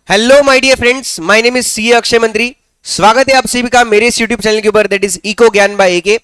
Hello my dear friends, my name is C Akshay Mantri. स्वागत है आप सभी का मेरे इस यूट्यूब चैनल के ऊपर, दैट इज इको ज्ञान बाय एके।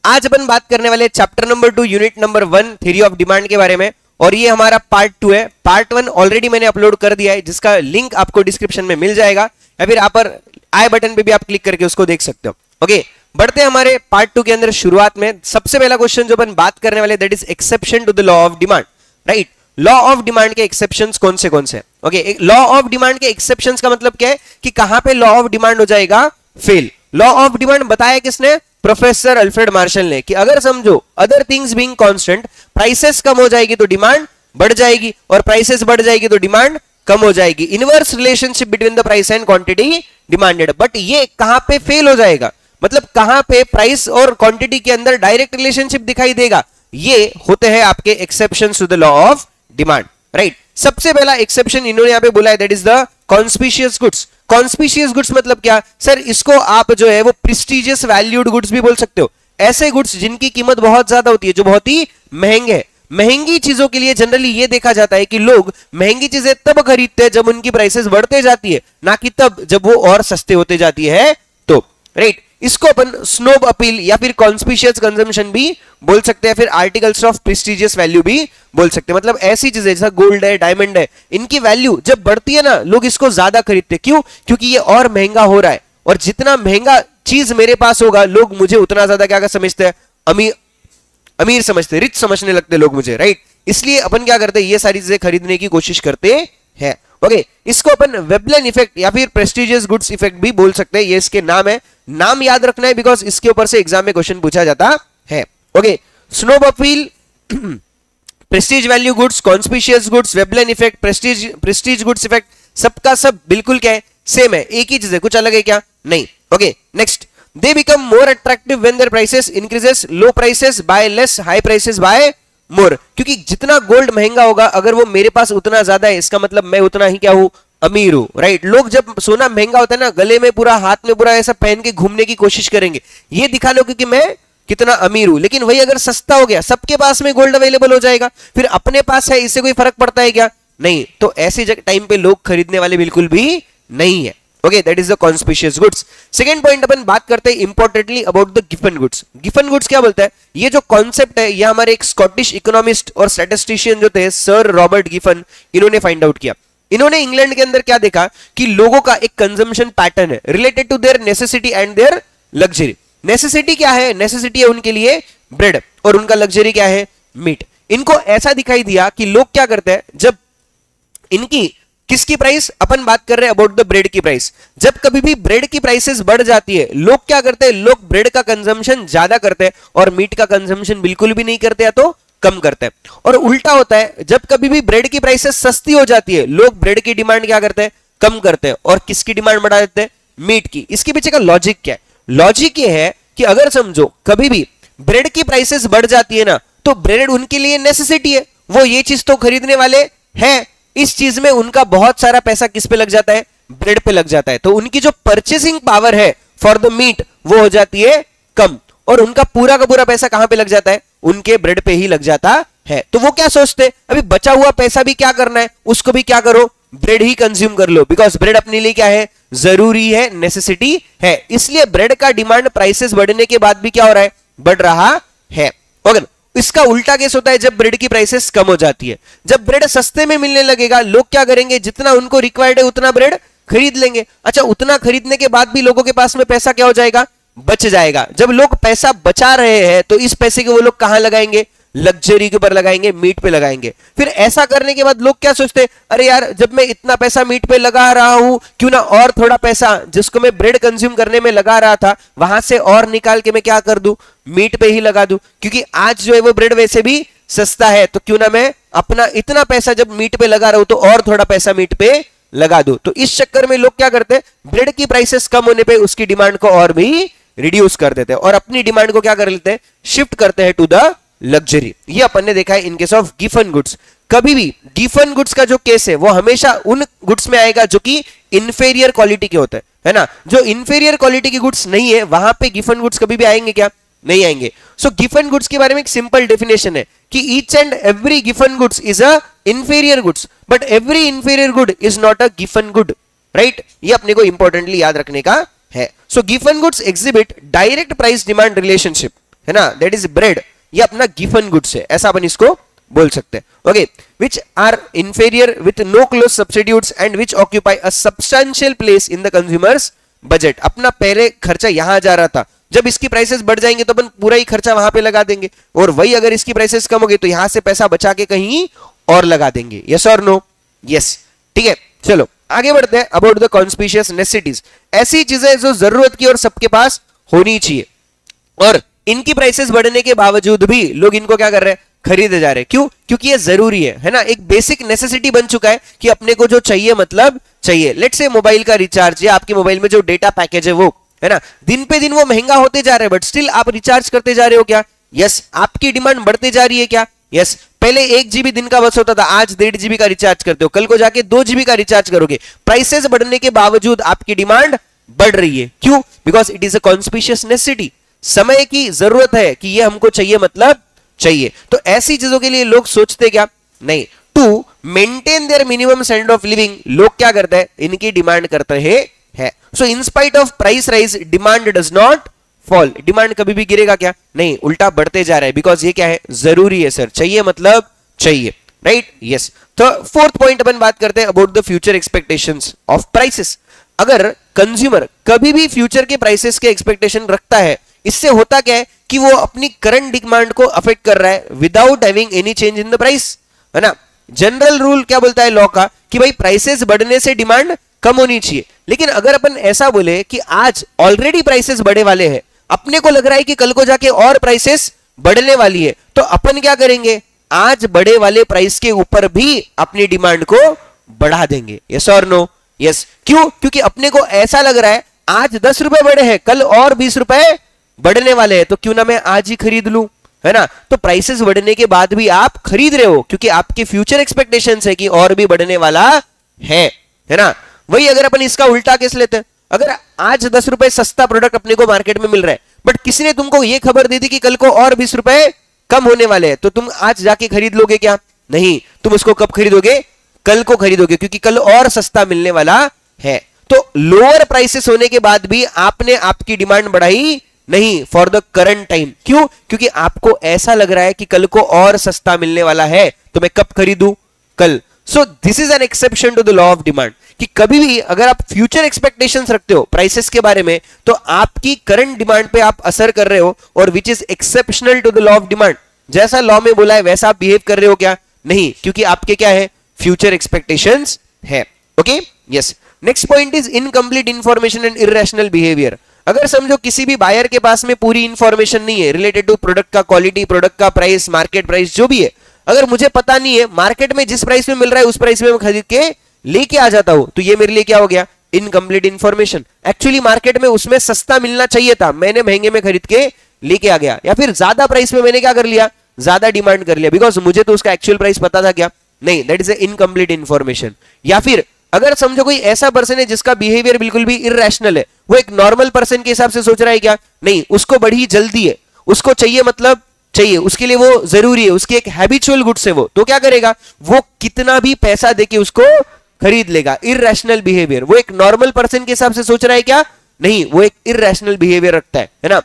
आज अपन बात करने वाले chapter number 2 unit number 1 theory of demand के बारे में, और ये हमारा पार्ट 2 है। पार्ट 1 ऑलरेडी मैंने अपलोड कर दिया है, जिसका लिंक आपको डिस्क्रिप्शन में मिल जाएगा, या फिर आप आई बटन पे भी आप क्लिक करके उसको देख सकते हो। ओके, बढ़ते हैं हमारे पार्ट 2 के अंदर। शुरुआत में सबसे पहला क्वेश्चन जो अपन बात करने वाले, that is exception to the law of demand. Right, law of demand के एक्सेप्शंस कौन से ओके, लॉ ऑफ डिमांड के एक्सेप्शंस का मतलब क्या है कि कहां पे लॉ ऑफ डिमांड हो जाएगा फेल। लॉ ऑफ डिमांड बताया किसने? प्रोफेसर अल्फ्रेड मार्शल ने, कि अगर समझो other things being constant, prices कम हो जाएगी तो डिमांड बढ़ जाएगी, और प्राइसेस बढ़ जाएगी तो डिमांड कम हो जाएगी। Inverse relationship between the price and quantity demanded. But ये कहां पे फेल हो जाएगा, मतलब कहां पे प्राइस और क्वांटिटी के अंदर डायरेक्ट रिलेशनशिप दिखाई देगा, ये होते हैं आपके exceptions to the law of demand. Right, सबसे पहला एक्सेप्शन इन्होंने यहां पे बोला है, that is the conspicuous goods. Conspicuous goods मतलब क्या सर? इसको आप जो है वो प्रेस्टिजियस वैल्यूड गुड्स भी बोल सकते हो। ऐसे गुड्स जिनकी कीमत बहुत ज्यादा होती है, जो बहुत ही महंगे हैं। महंगी चीजों के लिए जनरली ये देखा जाता है कि लोग महंगी चीजें तब खरीदते हैं जब उनकी प्राइसेस बढ़ते जाती है, ना कि तब जब वो और सस्ते होते जाती है। तो राइट, इसको अपन स्नोब अपील या फिर कॉन्स्पिशियस कंजम्पशन भी बोल सकते हैं, फिर आर्टिकल्स ऑफ प्रेस्टिजियस वैल्यू भी बोल सकते हैं। मतलब ऐसी चीजें जैसा गोल्ड है, डायमंड है, इनकी वैल्यू जब बढ़ती है ना, लोग इसको ज्यादा खरीदते हैं। क्यों? क्योंकि ये और महंगा हो रहा है, और जितना महंगा चीज मेरे पास होगा, लोग मुझे उतना ज्यादा क्या समझते हैं? अमीर समझते, रिच समझने लगते लोग मुझे। राइट, इसलिए अपन क्या करते हैं, ये सारी चीजें खरीदने की कोशिश करते हैं। ओके, इसको अपन वेबलन इफेक्ट या फिर प्रेस्टिजियस गुड्स इफेक्ट भी बोल सकते हैं। ये इसके नाम है, नाम याद रखना है, बिकॉज इसके ऊपर से एग्जाम में क्वेश्चन पूछा जाता है। Okay, snob appeal, Prestige value goods, conspicuous goods, Veblen effect, Prestige goods effect, सबका सब बिल्कुल क्या है? सेम है, एक ही चीज है, कुछ अलग है क्या? नहीं। Okay, next, they become more attractive when their prices increases, low prices buy less, high prices buy more. क्योंकि जितना गोल्ड महंगा होगा, अगर वो मेरे पास उतना ज्यादा है, इसका मतलब मैं उतना ही क्या हूं? अमीर हूं। राइट, लोग जब सोना महंगा होता है ना, गले में पूरा, हाथ में पूरा ऐसा पहन के घूमने की कोशिश करेंगे, ये दिखा लो कि मैं कितना अमीर हूं। लेकिन वही अगर सस्ता हो गया, सबके पास में गोल्ड अवेलेबल हो जाएगा, फिर अपने पास है, इससे कोई फर्क पड़ता है क्या? नहीं। तो ऐसी टाइम पे लोग खरीदने वाले बिल्कुल भी नहीं है। Okay, that is the conspicuous goods. Second point अपन बात करते हैं importantly about the Giffen goods. Giffen goods क्या बोलता है? ये जो कॉन्सेप्ट है, ये हमारे एक स्कॉटिश इकोनॉमिस्ट और स्टैटिस्टिशियन जो थे, सर रॉबर्ट गिफन, इन्होंने फाइंड आउट किया। इन्होंने इंग्लैंड के अंदर क्या देखा कि लोगों का एक कंजम्पशन पैटर्न है related to their necessity and their luxury. Necessity क्या है? नेसेसिटी है उनके लिए ब्रेड, और उनका लग्जरी क्या है? मीट। इनको ऐसा दिखाई दिया कि लोग क्या करते हैं, जब इनकी किसकी प्राइस, अपन बात कर रहे हैं अबाउट द ब्रेड की प्राइस, जब कभी भी ब्रेड की प्राइसेस बढ़ जाती है, लोग क्या करते हैं? लोग ब्रेड का कंजम्पशन ज्यादा करते हैं, और मीट का कंजम्पशन बिल्कुल भी नहीं करते या तो कम करते हैं। और उल्टा होता है, जब कभी भी ब्रेड की प्राइसेस सस्ती हो जाती है, लोग ब्रेड की डिमांड क्या करते हैं? कम करते हैं, और किसकी डिमांड बढ़ा देते हैं? मीट की। इसके पीछे का लॉजिक क्या है? लॉजिक ये है कि अगर समझो कभी भी ब्रेड की प्राइसेस बढ़ जाती है ना, तो ब्रेड उनके लिए नेसेसिटी है, वो ये चीज तो खरीदने वाले हैं। इस चीज में उनका बहुत सारा पैसा किस पे लग जाता है? ब्रेड पे लग जाता है। तो उनकी जो परचेसिंग पावर है फॉर द मीट, वो हो जाती है कम, और उनका पूरा का पूरा पैसा कहां पे लग जाता है? उनके ब्रेड पे ही लग जाता है। तो वो क्या सोचते हैं, अभी बचा हुआ पैसा भी क्या करना है, उसको भी क्या करो? ब्रेड ही कंज्यूम कर लो, बिकॉज ब्रेड अपने लिए क्या है? जरूरी है, नेसेसिटी है। इसलिए ब्रेड का डिमांड प्राइसेस बढ़ने के बाद भी क्या हो रहा है? बढ़ रहा है। ओके, इसका उल्टा केस होता है जब ब्रेड की प्राइसेस कम हो जाती है। जब ब्रेड सस्ते में मिलने लगेगा, लोग क्या करेंगे? जितना उनको रिक्वायर्ड है उतना ब्रेड खरीद लेंगे। अच्छा, उतना खरीदने के बाद भी लोगों के पास में पैसा क्या हो जाएगा? बच जाएगा। जब लोग पैसा बचा रहे हैं, तो इस पैसे को वो लोग कहां लगाएंगे? लग्जरी के ऊपर लगाएंगे, मीट पे लगाएंगे। फिर ऐसा करने के बाद लोग क्या सोचते हैं? अरे यार, जब मैं इतना पैसा मीट पे लगा रहा हूं, क्यों ना और थोड़ा पैसा जिसको मैं ब्रेड कंज्यूम करने में लगा रहा था, वहां से और निकाल के मैं क्या कर दूं? मीट पे ही लगा दूं। क्योंकि आज जो है वो ब्रेड वैसे भी सस्ता है, तो क्यों ना मैं अपना इतना पैसा जब मीट पे लगा रहा हूं, तो और थोड़ा पैसा मीट पे लगा दूं। तो इस चक्कर में लोग क्या करते हैं? ब्रेड की प्राइसेस कम होने पे उसकी डिमांड को और भी रिड्यूस कर देते हैं, और अपनी डिमांड को क्या कर लेते हैं? शिफ्ट करते हैं टू द लग्जरी। ये अपन ने देखा है इन केस ऑफ गिफन गुड्स। कभी भी गिफन गुड्स का जो केस है, वो हमेशा उन गुड्स में आएगा जो कि इंफेरियर क्वालिटी के होते हैं, है ना। जो इंफेरियर क्वालिटी की गुड्स नहीं है, वहां पे गिफन गुड्स कभी भी आएंगे क्या? नहीं आएंगे। सो गिफन गुड्स के बारे में एक सिंपल डेफिनेशन है कि each and every Giffen goods is a inferior goods, but every inferior good is not a Giffen good. Right, ये अपने को इंपॉर्टेंटली याद रखने का है। So given goods exhibit direct price demand relationship, है ना, दैट इज ब्रेड, ये अपना गिवन गुड्स है, ऐसा अपन इसको बोल सकते हैं। Okay, which are inferior with no close substitutes and which occupy a substantial place in the consumers budget. अपना पहले खर्चा यहां जा रहा था, जब इसकी प्राइसेस बढ़ जाएंगे तो अपन पूरा ही खर्चा वहां पे लगा देंगे, और वही अगर इसकी प्राइसेस कम हो गई तो यहां से पैसा बचा के कहीं और लगा देंगे। यस और नो? यस, ठीक है। चलो आगे बढ़ते हैं। अबाउट द कॉन्स्पिशियस नेसेसिटीज, ऐसी चीजें जो जरूरत की और सबके पास होनी चाहिए, और इनकी प्राइसेस बढ़ने के बावजूद भी लोग इनको क्या कर रहे हैं, खरीदे जा रहे हैं। क्यों? क्योंकि ये जरूरी है ना, एक बेसिक नेसेसिटी बन चुका है कि अपने को जो चाहिए मतलब चाहिए। लेट्स से मोबाइल का रिचार्ज या आपके मोबाइल में जो डेटा पैकेज है वो, है ना, दिन पे दिन वो महंगा होते जा रहा है, बट स्टिल आप रिचार्ज करते जा रहे हो क्या? यस। आपकी डिमांड बढ़ते जा रही है क्या? यस। पहले 1 GB दिन का बस होता था, आज 1.5 GB का रिचार्ज करते हो, कल को जाके 2 GB का रिचार्ज करोगे। प्राइसेस बढ़ने के बावजूद आपकी डिमांड बढ़ रही है। क्यों? Because it is a conspicuous necessity, समय की जरूरत है कि ये हमको चाहिए मतलब चाहिए। तो ऐसी चीजों के लिए लोग सोचते क्या? नहीं, to maintain their minimum standard of living, लोग क्या करते हैं, इनकी डिमांड करते हैं है। So in spite of price rise demand does not fall, demand कभी भी गिरेगा क्या? नहीं, उल्टा बढ़ते जा रहा है, बिकॉज ये क्या है, जरूरी है सर, चाहिए मतलब चाहिए, राइट? यस। तो फोर्थ पॉइंट अपन बात करते हैं about the future expectations of prices. अगर कंज्यूमर कभी भी फ्यूचर के प्राइसेस के एक्सपेक्टेशन रखता है, इससे होता क्या है कि वो अपनी करंट डिमांड को अफेक्ट कर रहा है without having any change in the price, है ना। जनरल रूल क्या बोलता है लॉ का कि भाई प्राइसेस बढ़ने से डिमांड कम होनी चाहिए। लेकिन अगर अपन ऐसा बोले कि आज ऑलरेडी प्राइसेस बढ़े वाले हैं, अपने को लग रहा है कि कल को जाके और प्राइसेस बढ़ने वाली है, तो अपन क्या करेंगे, आज बढ़े वाले प्राइस के ऊपर भी अपनी डिमांड को बढ़ा देंगे। यस और नो? यस। क्यों? क्योंकि अपने को ऐसा लग रहा है आज 10 रुपए बढ़े हैं, कल और 20 रुपए बढ़ने वाले हैं, तो क्यों ना मैं आज ही खरीद लूं, है ना। तो प्राइसेस बढ़ने के बाद भी आप खरीद रहे हो क्योंकि आपके फ्यूचर एक्सपेक्टेशंस है कि और भी बढ़ने वाला है ना। वही अगर अपन इसका उल्टा केस लेते हैं, अगर आज 10 रुपए सस्ता प्रोडक्ट अपने को मार्केट में मिल रहा है, बट किसी ने तुमको ये खबर दे दी कि कल को और 20 रुपए कम होने वाले हैं, तो तुम आज जाके खरीद लोगे क्या? नहीं, तुम उसको कब खरीदोगे? कल को खरीदोगे, क्योंकि कल और सस्ता मिलने वाला है। तो लोअर प्राइसेस होने के बाद भी आपने आपकी डिमांड बढ़ाई नहीं फॉर द करंट टाइम। क्यों? क्योंकि आपको ऐसा लग रहा है कि कल को और सस्ता मिलने वाला है, तो मैं कब खरीदूं? कल। So this is an exception to the law of demand कि कभी भी अगर आप फ्यूचर एक्सपेक्टेशंस रखते हो प्राइसेस के बारे में, तो आपकी करंट डिमांड पे आप असर कर रहे हो, और which is exceptional to the law of demand. जैसा लॉ में बोला है वैसा आप बिहेव कर रहे हो क्या? नहीं, क्योंकि आपके क्या है, फ्यूचर एक्सपेक्टेशंस है। Okay, yes. Next point is incomplete information and irrational behaviour. अगर समझो किसी भी बायर के पास में पूरी इंफॉर्मेशन नहीं है रिलेटेड टू प्रोडक्ट का क्वालिटी, प्रोडक्ट का प्राइस, मार्केट प्राइस जो भी है, अगर मुझे पता नहीं है मार्केट में जिस प्राइस में मिल रहा है उस प्राइस में मैं खरीद के लेके आ जाता हूं, तो ये मेरे लिए क्या हो गया, इनकम्प्लीट इंफॉर्मेशन। एक्चुअली मार्केट में उसमें सस्ता मिलना चाहिए था, मैंने महंगे में खरीद के लेके आ गया, या फिर ज्यादा प्राइस में मैंने क्या कर लिया, ज्यादा डिमांड कर लिया, बिकॉज मुझे तो उसका एक्चुअल प्राइस पता था क्या? नहीं, दैट इज इनकम्प्लीट इंफॉर्मेशन। या फिर अगर समझो कोई ऐसा पर्सन है जिसका बिहेवियर बिल्कुल भी इररेशनल है, वो एक नॉर्मल पर्सन के हिसाब से सोच रहा है क्या? नहीं, उसको बड़ी जल्दी है, उसको चाहिए मतलब चाहिए, उसके लिए वो जरूरी है, उसकी एक हैबिचुअल गुड्स है वो, तो क्या करेगा, वो कितना भी पैसा देके उसको खरीद लेगा। Irrational behaviour. वो एक नॉर्मल पर्सन के हिसाब से सोच रहा है क्या? नहीं, वो एक इररेशनल बिहेवियर रखता है ना।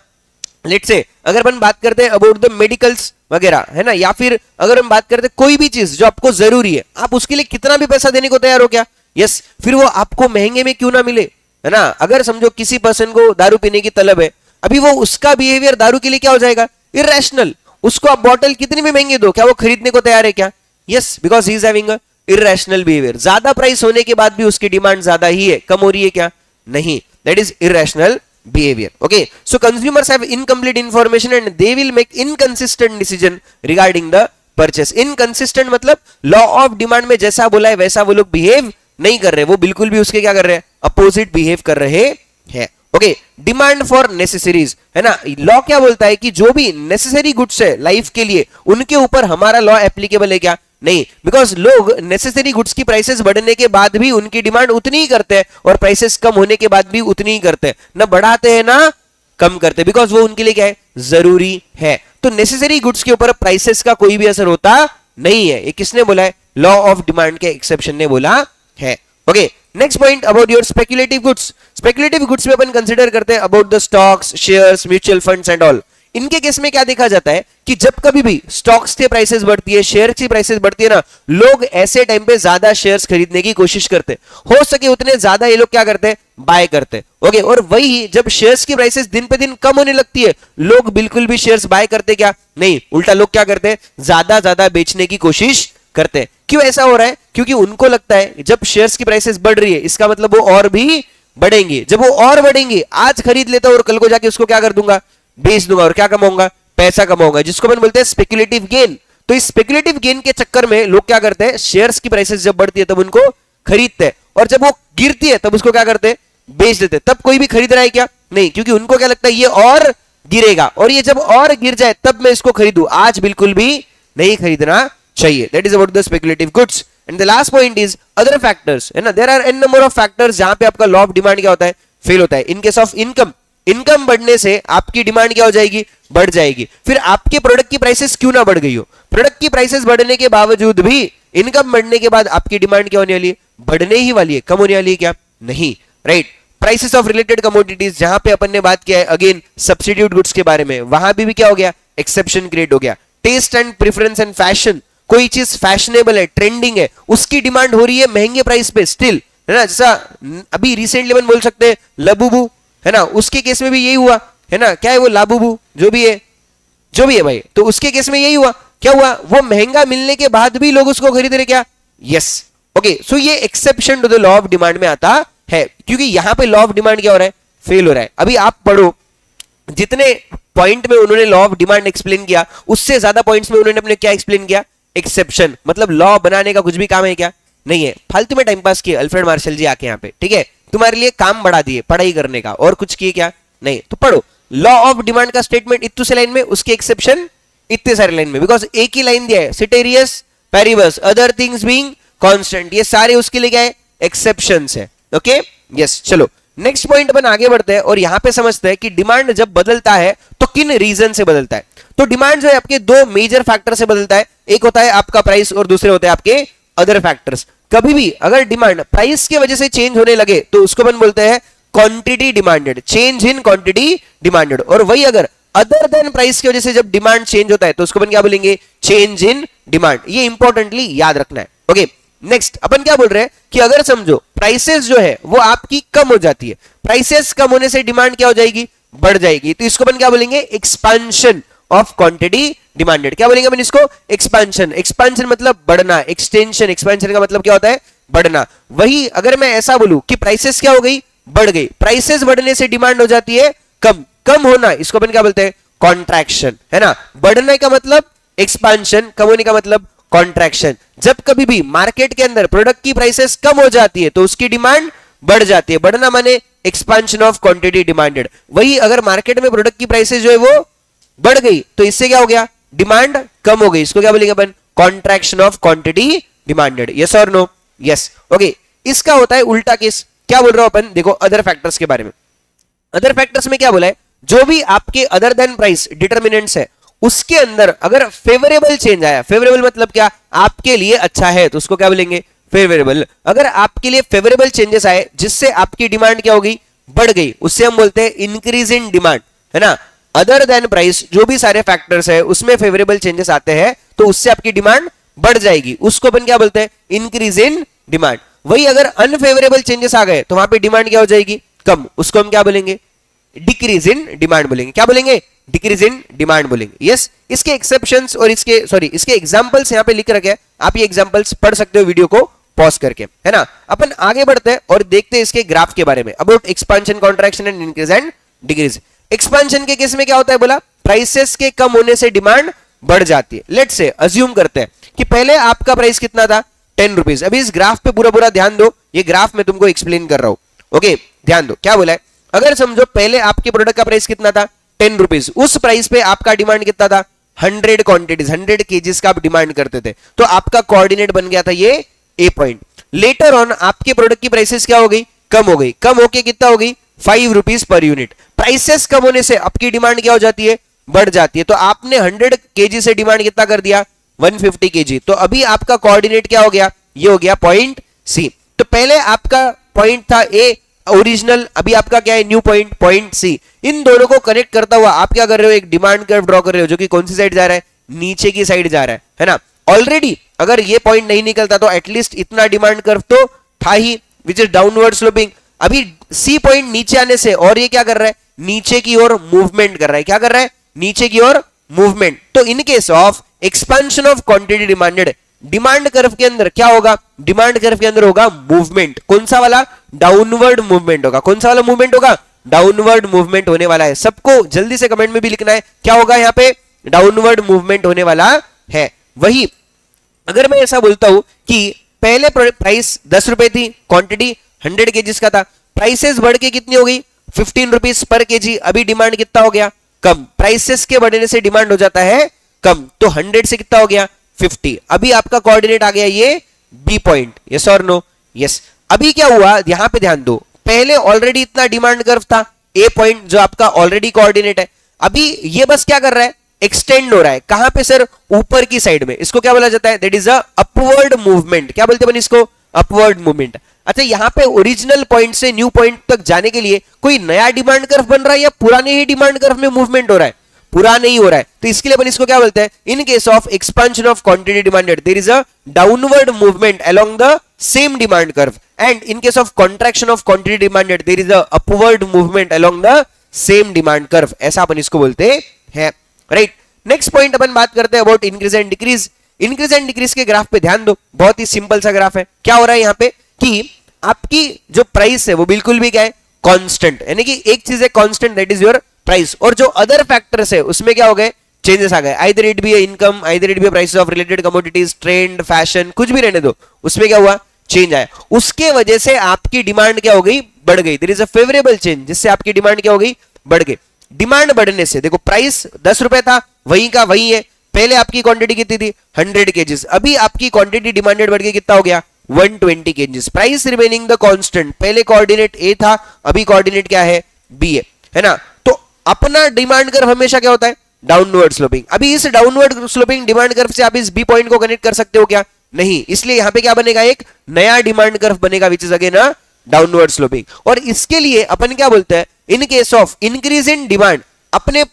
लेट्स से अगर अपन बात करते हैं अबाउट द मेडिकल्स वगैरह, है ना, या फिर अगर हम बात करते हैं कोई भी चीज जो आपको जरूरी है, आप उसके लिए कितना भी पैसा देने को तैयार हो क्या? यस। फिर वो आपको महंगे में क्यों ना मिले, है ना। अगर समझो किसी पर्सन को दारू पीने की तलब है, अभी वो उसका बिहेवियर दारू के लिए क्या हो जाएगा, इररेशनल। उसको आप बॉटल कितनी भी महंगी दो, क्या वो खरीदने को तैयार है क्या? Yes, because he is having a irrational behaviour. ज्यादा प्राइस होने के बाद भी उसकी डिमांड ज्यादा ही है, कम हो रही है क्या? नहीं, that is irrational behavior. Okay, so consumers have incomplete information and they will make inconsistent decision regarding the purchase. Inconsistent मतलब law of demand में जैसा बोला है वैसा वो लोग behave नहीं कर रहे, वो बिल्कुल भी उसके क्या कर रहे हैं, opposite behave कर रहे हैं। ओके, डिमांड फॉर नेसेसरीज, है ना। लॉ क्या बोलता है कि जो भी नेसेसरी गुड्स है लाइफ के लिए, उनके ऊपर हमारा लॉ एप्लीकेबल है क्या? नहीं, बिकॉज लोग नेसेसरी गुड्स की प्राइसेस बढ़ने के बाद भी उनकी डिमांड उतनी ही करते हैं, और प्राइसेस कम होने के बाद भी उतनी ही करते हैं, ना बढ़ाते हैं ना कम करते हैं, बिकॉज वो उनके लिए क्या है, जरूरी है। तो नेसेसरी गुड्स के ऊपर प्राइसेस का कोई भी असर होता नहीं है। ये किसने बोला है? लॉ ऑफ डिमांड के एक्सेप्शन ने बोला है। Okay, next point about your speculative goods. Speculative goods में अपन कंसीडर करते हैं about the stocks, shares, mutual funds and all. इनके केस में क्या देखा जाता है कि जब कभी भी स्टॉक्स के प्राइसेस बढ़ती है, शेयर्स की प्राइसेस बढ़ती है ना, लोग ऐसे टाइम पे ज्यादा शेयर्स खरीदने की कोशिश करते हैं, हो सके उतने ज्यादा ये लोग क्या करते हैं, बाय करते हैं। ओके, और वही जब शेयर्स की प्राइसेस दिन पे दिन कम होने लगती है, लोग बिल्कुल भी शेयर्स बाय करते क्या नहीं, उल्टा लोग क्या करते हैं, ज्यादा बेचने की कोशिश करते हैं। क्यों ऐसा हो रहा है? क्योंकि उनको लगता है जब शेयर्स की प्राइसेस बढ़ रही है, इसका मतलब वो और भी बढ़ेंगे। जब वो और बढ़ेंगे, आज खरीद लेता हूं और कल को जाके उसको क्या कर दूंगा, बेच दूंगा, और क्या कमाऊंगा, पैसा कमाऊंगा, जिसको अपन बोलते हैं स्पेक्युलेटिव गेन। तो इस स्पेक्युलेटिव गेन के चक्कर में लोग क्या करते हैं, शेयर्स की प्राइसेस जब बढ़ती है तब उनको खरीदते हैं, और जब वो गिरती है तब उसको क्या करते हैं, बेच देते हैं। तब कोई भी खरीद रहा है क्या? नहीं, क्योंकि उनको क्या लगता है ये और गिरेगा, और ये जब और गिर जाए तब मैं इसको खरीदूं, आज बिल्कुल भी नहीं खरीदना चाहिए। That is about the speculative goods. And the last point is other factors, है ना। There are an number of factors जहां पे आपका लॉ ऑफ डिमांड क्या होता है, फेल होता है। इन केस ऑफ इनकम, इनकम बढ़ने से आपकी डिमांड क्या हो जाएगी, बढ़ जाएगी। फिर आपके प्रोडक्ट की प्राइसेस क्यों ना बढ़ गई हो, प्रोडक्ट की प्राइसेस बढ़ने के बावजूद भी इनकम बढ़ने के बाद आपकी डिमांड क्या होने वाली है, बढ़ने ही वाली है, कम होने वाली है क्या, नहीं, right. Prices of related commodities, जहां पे अपन ने बात किया है अगेन सब्स्टिट्यूट गुड्स के बारे में, वहां भी क्या हो गया, एक्सेप्शन क्रिएट हो गया। Test and preference and fashion, कोई चीज फैशनेबल है, ट्रेंडिंग है, उसकी डिमांड हो रही है महंगे प्राइस पे स्टिल, है ना। जैसा अभी रिसेंटली अपन बोल सकते हैं लबुबू, है ना, उसके केस में भी यही हुआ, है ना। क्या है वो लाबुबू, जो भी है भाई, तो उसके केस में यही हुआ। क्या हुआ, वो महंगा मिलने के बाद भी लोग उसको खरीद रहे क्या, यस। ओके, सो ये exception to the law of demand में आता है, क्योंकि यहां पे लॉ ऑफ डिमांड क्या हो रहा है, फेल हो रहा है। अभी आप पढ़ो, जितने पॉइंट में उन्होंने लॉ ऑफ डिमांड एक्सप्लेन किया, उससे ज्यादा पॉइंट्स में उन्होंने अपने क्या एक्सप्लेन किया, एक्सेप्शन। मतलब लॉ बनाने का कुछ भी काम है क्या, नहीं है, फालतू में टाइम पास किए अल्फ्रेड मार्शल जी आके यहाँ पे, ठीक है, तुम्हारे लिए काम बढ़ा दिए पढ़ाई करने का, और कुछ किए क्या, नहीं। तो पढ़ो लॉ ऑफ डिमांड का स्टेटमेंट इतने से लाइन में, उसके एक्सेप्शन इतने सारे लाइन में, बिकॉज एक ही लाइन दिया है, ceteris paribus other things being constant, ये सारे उसके लिए क्या है, एक्सेप्शंस है। Okay, yes. चलो नेक्स्ट पॉइंट अपन आगे बढ़ते हैं, और यहां पे समझते हैं कि डिमांड जब बदलता है तो किन रीजन से बदलता है। तो डिमांड जो है आपके दो मेजर फैक्टर से बदलता है, एक होता है आपका प्राइस और दूसरे होते हैं आपके अदर फैक्टर्स। कभी भी अगर डिमांड प्राइस की वजह से चेंज होने लगे तो उसको अपन बोलते हैं quantity demanded, change in quantity demanded. और वही अगर अदर देन प्राइस की वजह से जब डिमांड चेंज होता है तो उसको अपन क्या बोलेंगे, चेंज इन डिमांड। ये इंपॉर्टेंटली याद रखना है। ओके, नेक्स्ट अपन क्या बोल रहे हैं कि अगर समझो प्राइसेस जो है वो आपकी कम हो जाती है, प्राइसेस कम होने से डिमांड क्या हो जाएगी, बढ़ जाएगी, तो इसको अपन क्या बोलेंगे, एक्सपेंशन ऑफ क्वांटिटी डिमांडेड। क्या बोलेंगे अपन इसको, एक्सपेंशन। एक्सपेंशन मतलब बढ़ना, एक्सटेंशन, एक्सपेंशन का मतलब क्या होता है, बढ़ना। वही अगर मैं ऐसा बोलूं कि प्राइसेस क्या हो गई, बढ़ गई, प्राइसेस बढ़ने से डिमांड हो जाती है कम, कम होना इसको अपन क्या बोलते हैं, कॉन्ट्रैक्शन, है ना। बढ़ने का मतलब एक्सपेंशन, कम होने का मतलब कॉन्ट्रैक्शन। जब कभी भी मार्केट के अंदर प्रोडक्ट की प्राइसेस कम हो जाती है तो उसकी डिमांड बढ़ जाती है, बढ़ना माने एक्सपेंशन ऑफ क्वांटिटी डिमांडेड। वही अगर मार्केट में प्रोडक्ट की प्राइसेस जो है वो बढ़ गई तो इससे क्या हो गया, डिमांड कम हो गई, इसको क्या बोलेंगे अपन, contraction of quantity demanded. Yes और नो, यस। ओके, इसका होता है उल्टा केस। क्या बोल रहा हूं अपन, देखो अदर फैक्टर्स के बारे में। अदर फैक्टर्स में क्या बोला है, जो भी आपके अदर देन प्राइस डिटरमिनेंट्स है उसके अंदर अगर फेवरेबल चेंज आया, फेवरेबल मतलब क्या, आपके लिए अच्छा है, तो उसको क्या बोलेंगे, फेवरेबल। अगर आपके लिए फेवरेबल चेंजेस आए जिससे आपकी डिमांड क्या हो गई, बढ़ गई, उससे हम बोलते हैं इंक्रीज इन डिमांड, है ना। अदर देन प्राइस जो भी सारे फैक्टर्स है उसमें फेवरेबल चेंजेस आते हैं तो उससे आपकी डिमांड बढ़ जाएगी, उसको अपन क्या बोलते हैं, इंक्रीज इन डिमांड। वही अगर अनफेवरेबल चेंजेस आ गए तो वहां पे डिमांड क्या हो जाएगी, कम, उसको हम क्या बोलेंगे, डिक्रीज इन डिमांड बोलेंगे। क्या बोलेंगे, डिक्रीज इन डिमांड बोलेंगे। यस, इसके एक्सेप्शंस और इसके एग्जांपल्स यहां पे लिख रखे हैं, आप ये एग्जांपल्स पढ़ सकते हो वीडियो को पॉज करके, है ना। अपन आगे बढ़ते हैं और देखते हैं इसके ग्राफ के बारे में, about expansion, contraction and increase and decrease. Expansion के केस में क्या होता है, बोला प्राइसेस के कम होने से डिमांड बढ़ जाती है। लेट्स से अज्यूम करते हैं कि पहले आपका प्राइस कितना था, 10 रुपीज। अभी इस ग्राफ पे पूरा ध्यान दो, ये ग्राफ मैं तुमको एक्सप्लेन कर रहा हूं। ओके, ध्यान दो, क्या बोला है, अगर समझो पहले आपके प्रोडक्ट का प्राइस कितना था, 10 रुपीज, उस प्राइस पे आपका डिमांड कितना था, 100 क्वांटिटीज, 100 केजीज का आप डिमांड करते थे, तो आपका कोऑर्डिनेट बन गया था ये ए पॉइंट। लेटर ऑन आपके प्रोडक्ट की प्राइसेस क्या हो गई, कम हो गई, कम होके कितना हो गई, 5 रुपीज पर यूनिट। प्राइसेस कम होने से आपकी डिमांड क्या हो जाती है, बढ़ जाती है, तो आपने 100 केजी से डिमांड कितना कर दिया, 150 केजी। तो अभी आपका कोऑर्डिनेट क्या हो गया, ये हो गया पॉइंट सी। तो पहले आपका पॉइंट था ए ओरिजिनल, अभी आपका क्या है न्यू पॉइंट, पॉइंट सी। इन दोनों को कनेक्ट करता हुआ आप क्या कर रहे हो, एक डिमांड कर्व ड्रॉ कर रहे हो जो कि कौन सी साइड जा रहा है, नीचे की साइड जा रहा है ना। ऑलरेडी अगर ये पॉइंट नहीं निकलता तो एटलीस्ट इतना डिमांड कर्व तो था ही, विच इज डाउनवर्ड स्लोपिंग। अभी सी पॉइंट नीचे आने से और ये क्या कर रहा है, नीचे की ओर मूवमेंट कर रहा है। क्या कर रहा है, नीचे की ओर मूवमेंट। तो इन case of expansion of quantity demanded, demand curve के अंदर क्या होगा, डिमांड कर्व के अंदर होगा मूवमेंट। कौन सा वाला, डाउनवर्ड मूवमेंट होगा। कौन सा वाला मूवमेंट होगा, डाउनवर्ड मूवमेंट होने वाला है। सबको जल्दी से कमेंट में भी लिखना है क्या होगा, यहाँ पे डाउनवर्ड मूवमेंट होने वाला है। वही अगर मैं ऐसा बोलता हूं कि पहले प्राइस 10 रुपए थी, क्वांटिटी 100 केजीज का था, प्राइसेस बढ़ के कितनी हो गई 15 रुपीज पर केजी। अभी डिमांड कितना हो गया, कम। प्राइसेस के बढ़ने से डिमांड हो जाता है कम, तो 100 से कितना हो गया 50। अभी आपका कोऑर्डिनेट आ गया ये बी पॉइंट, यस और नो, यस। अभी क्या हुआ, यहां पे ध्यान दो, पहले ऑलरेडी इतना डिमांड कर्व था, ए पॉइंट जो आपका ऑलरेडी कोऑर्डिनेट है। अभी ये बस क्या कर रहा है, एक्सटेंड हो रहा है। कहां पे सर, ऊपर की साइड में। इसको क्या बोला जाता है, that is a upward movement. क्या बोलते हैं इसको, अपवर्ड मूवमेंट। अच्छा, यहां पे ओरिजिनल पॉइंट से न्यू पॉइंट तक जाने के लिए कोई नया डिमांड कर्व बन रहा है या पुराने ही डिमांड कर्व में मूवमेंट हो रहा है, पुराने ही हो रहा है। तो इसके लिए अपन इसको क्या बोलते हैं, in case of expansion of quantity demanded there is a downward movement along the same demand curve, and in case of contraction of quantity demanded there is a upward movement along the same demand curve. ऐसा अपन इसको बोलते हैं, right. Next point अपन बात करते हैं about increase and decrease. Increase and decrease के ग्राफ पे ध्यान दो, बहुत ही सिंपल सा ग्राफ है। क्या हो रहा है यहाँ पे कि आपकी जो प्राइस है वो बिल्कुल भी क्या है, कांस्टेंट, यानी कि एक चीज है constant, that is your price, और जो अदर फैक्टर्स है उसमें क्या हो गए, चेंजेस आ गए। Either it be income, either it be prices of related commodities, trend, fashion, कुछ भी रहने दो, उसमें क्या हुआ, चेंज आया। उसके वजह से आपकी डिमांड क्या हो गई, बढ़ गई। There is a favourable change, जिससे आपकी डिमांड क्या हो गई, बढ़ गई। डिमांड बढ़ने से देखो, प्राइस 10 रुपए था, वही का वही है। पहले आपकी क्वांटिटी कितनी थी, 100 केजीज। अभी आपकी क्वांटिटी डिमांडेड बढ़ के कितना हो गया, 120 KGs. Price remaining the constant, पहले कोऑर्डिनेट ए था, अभी कोऑर्डिनेट क्या है, बी है ना। तो अपना डिमांड कर्व हमेशा क्या होता है, डाउनवर्ड स्लोपिंग। अभी इस डाउनवर्ड स्लोपिंग डिमांड कर्व से आप इस बी पॉइंट को कनेक्ट कर सकते हो क्या, नहीं। इसलिए यहां पे क्या बनेगा, एक नया डिमांड कर्व बनेगा, which is again a downward sloping. और इसके लिए अपन क्या बोलते हैं, in case of increase in demand, अपने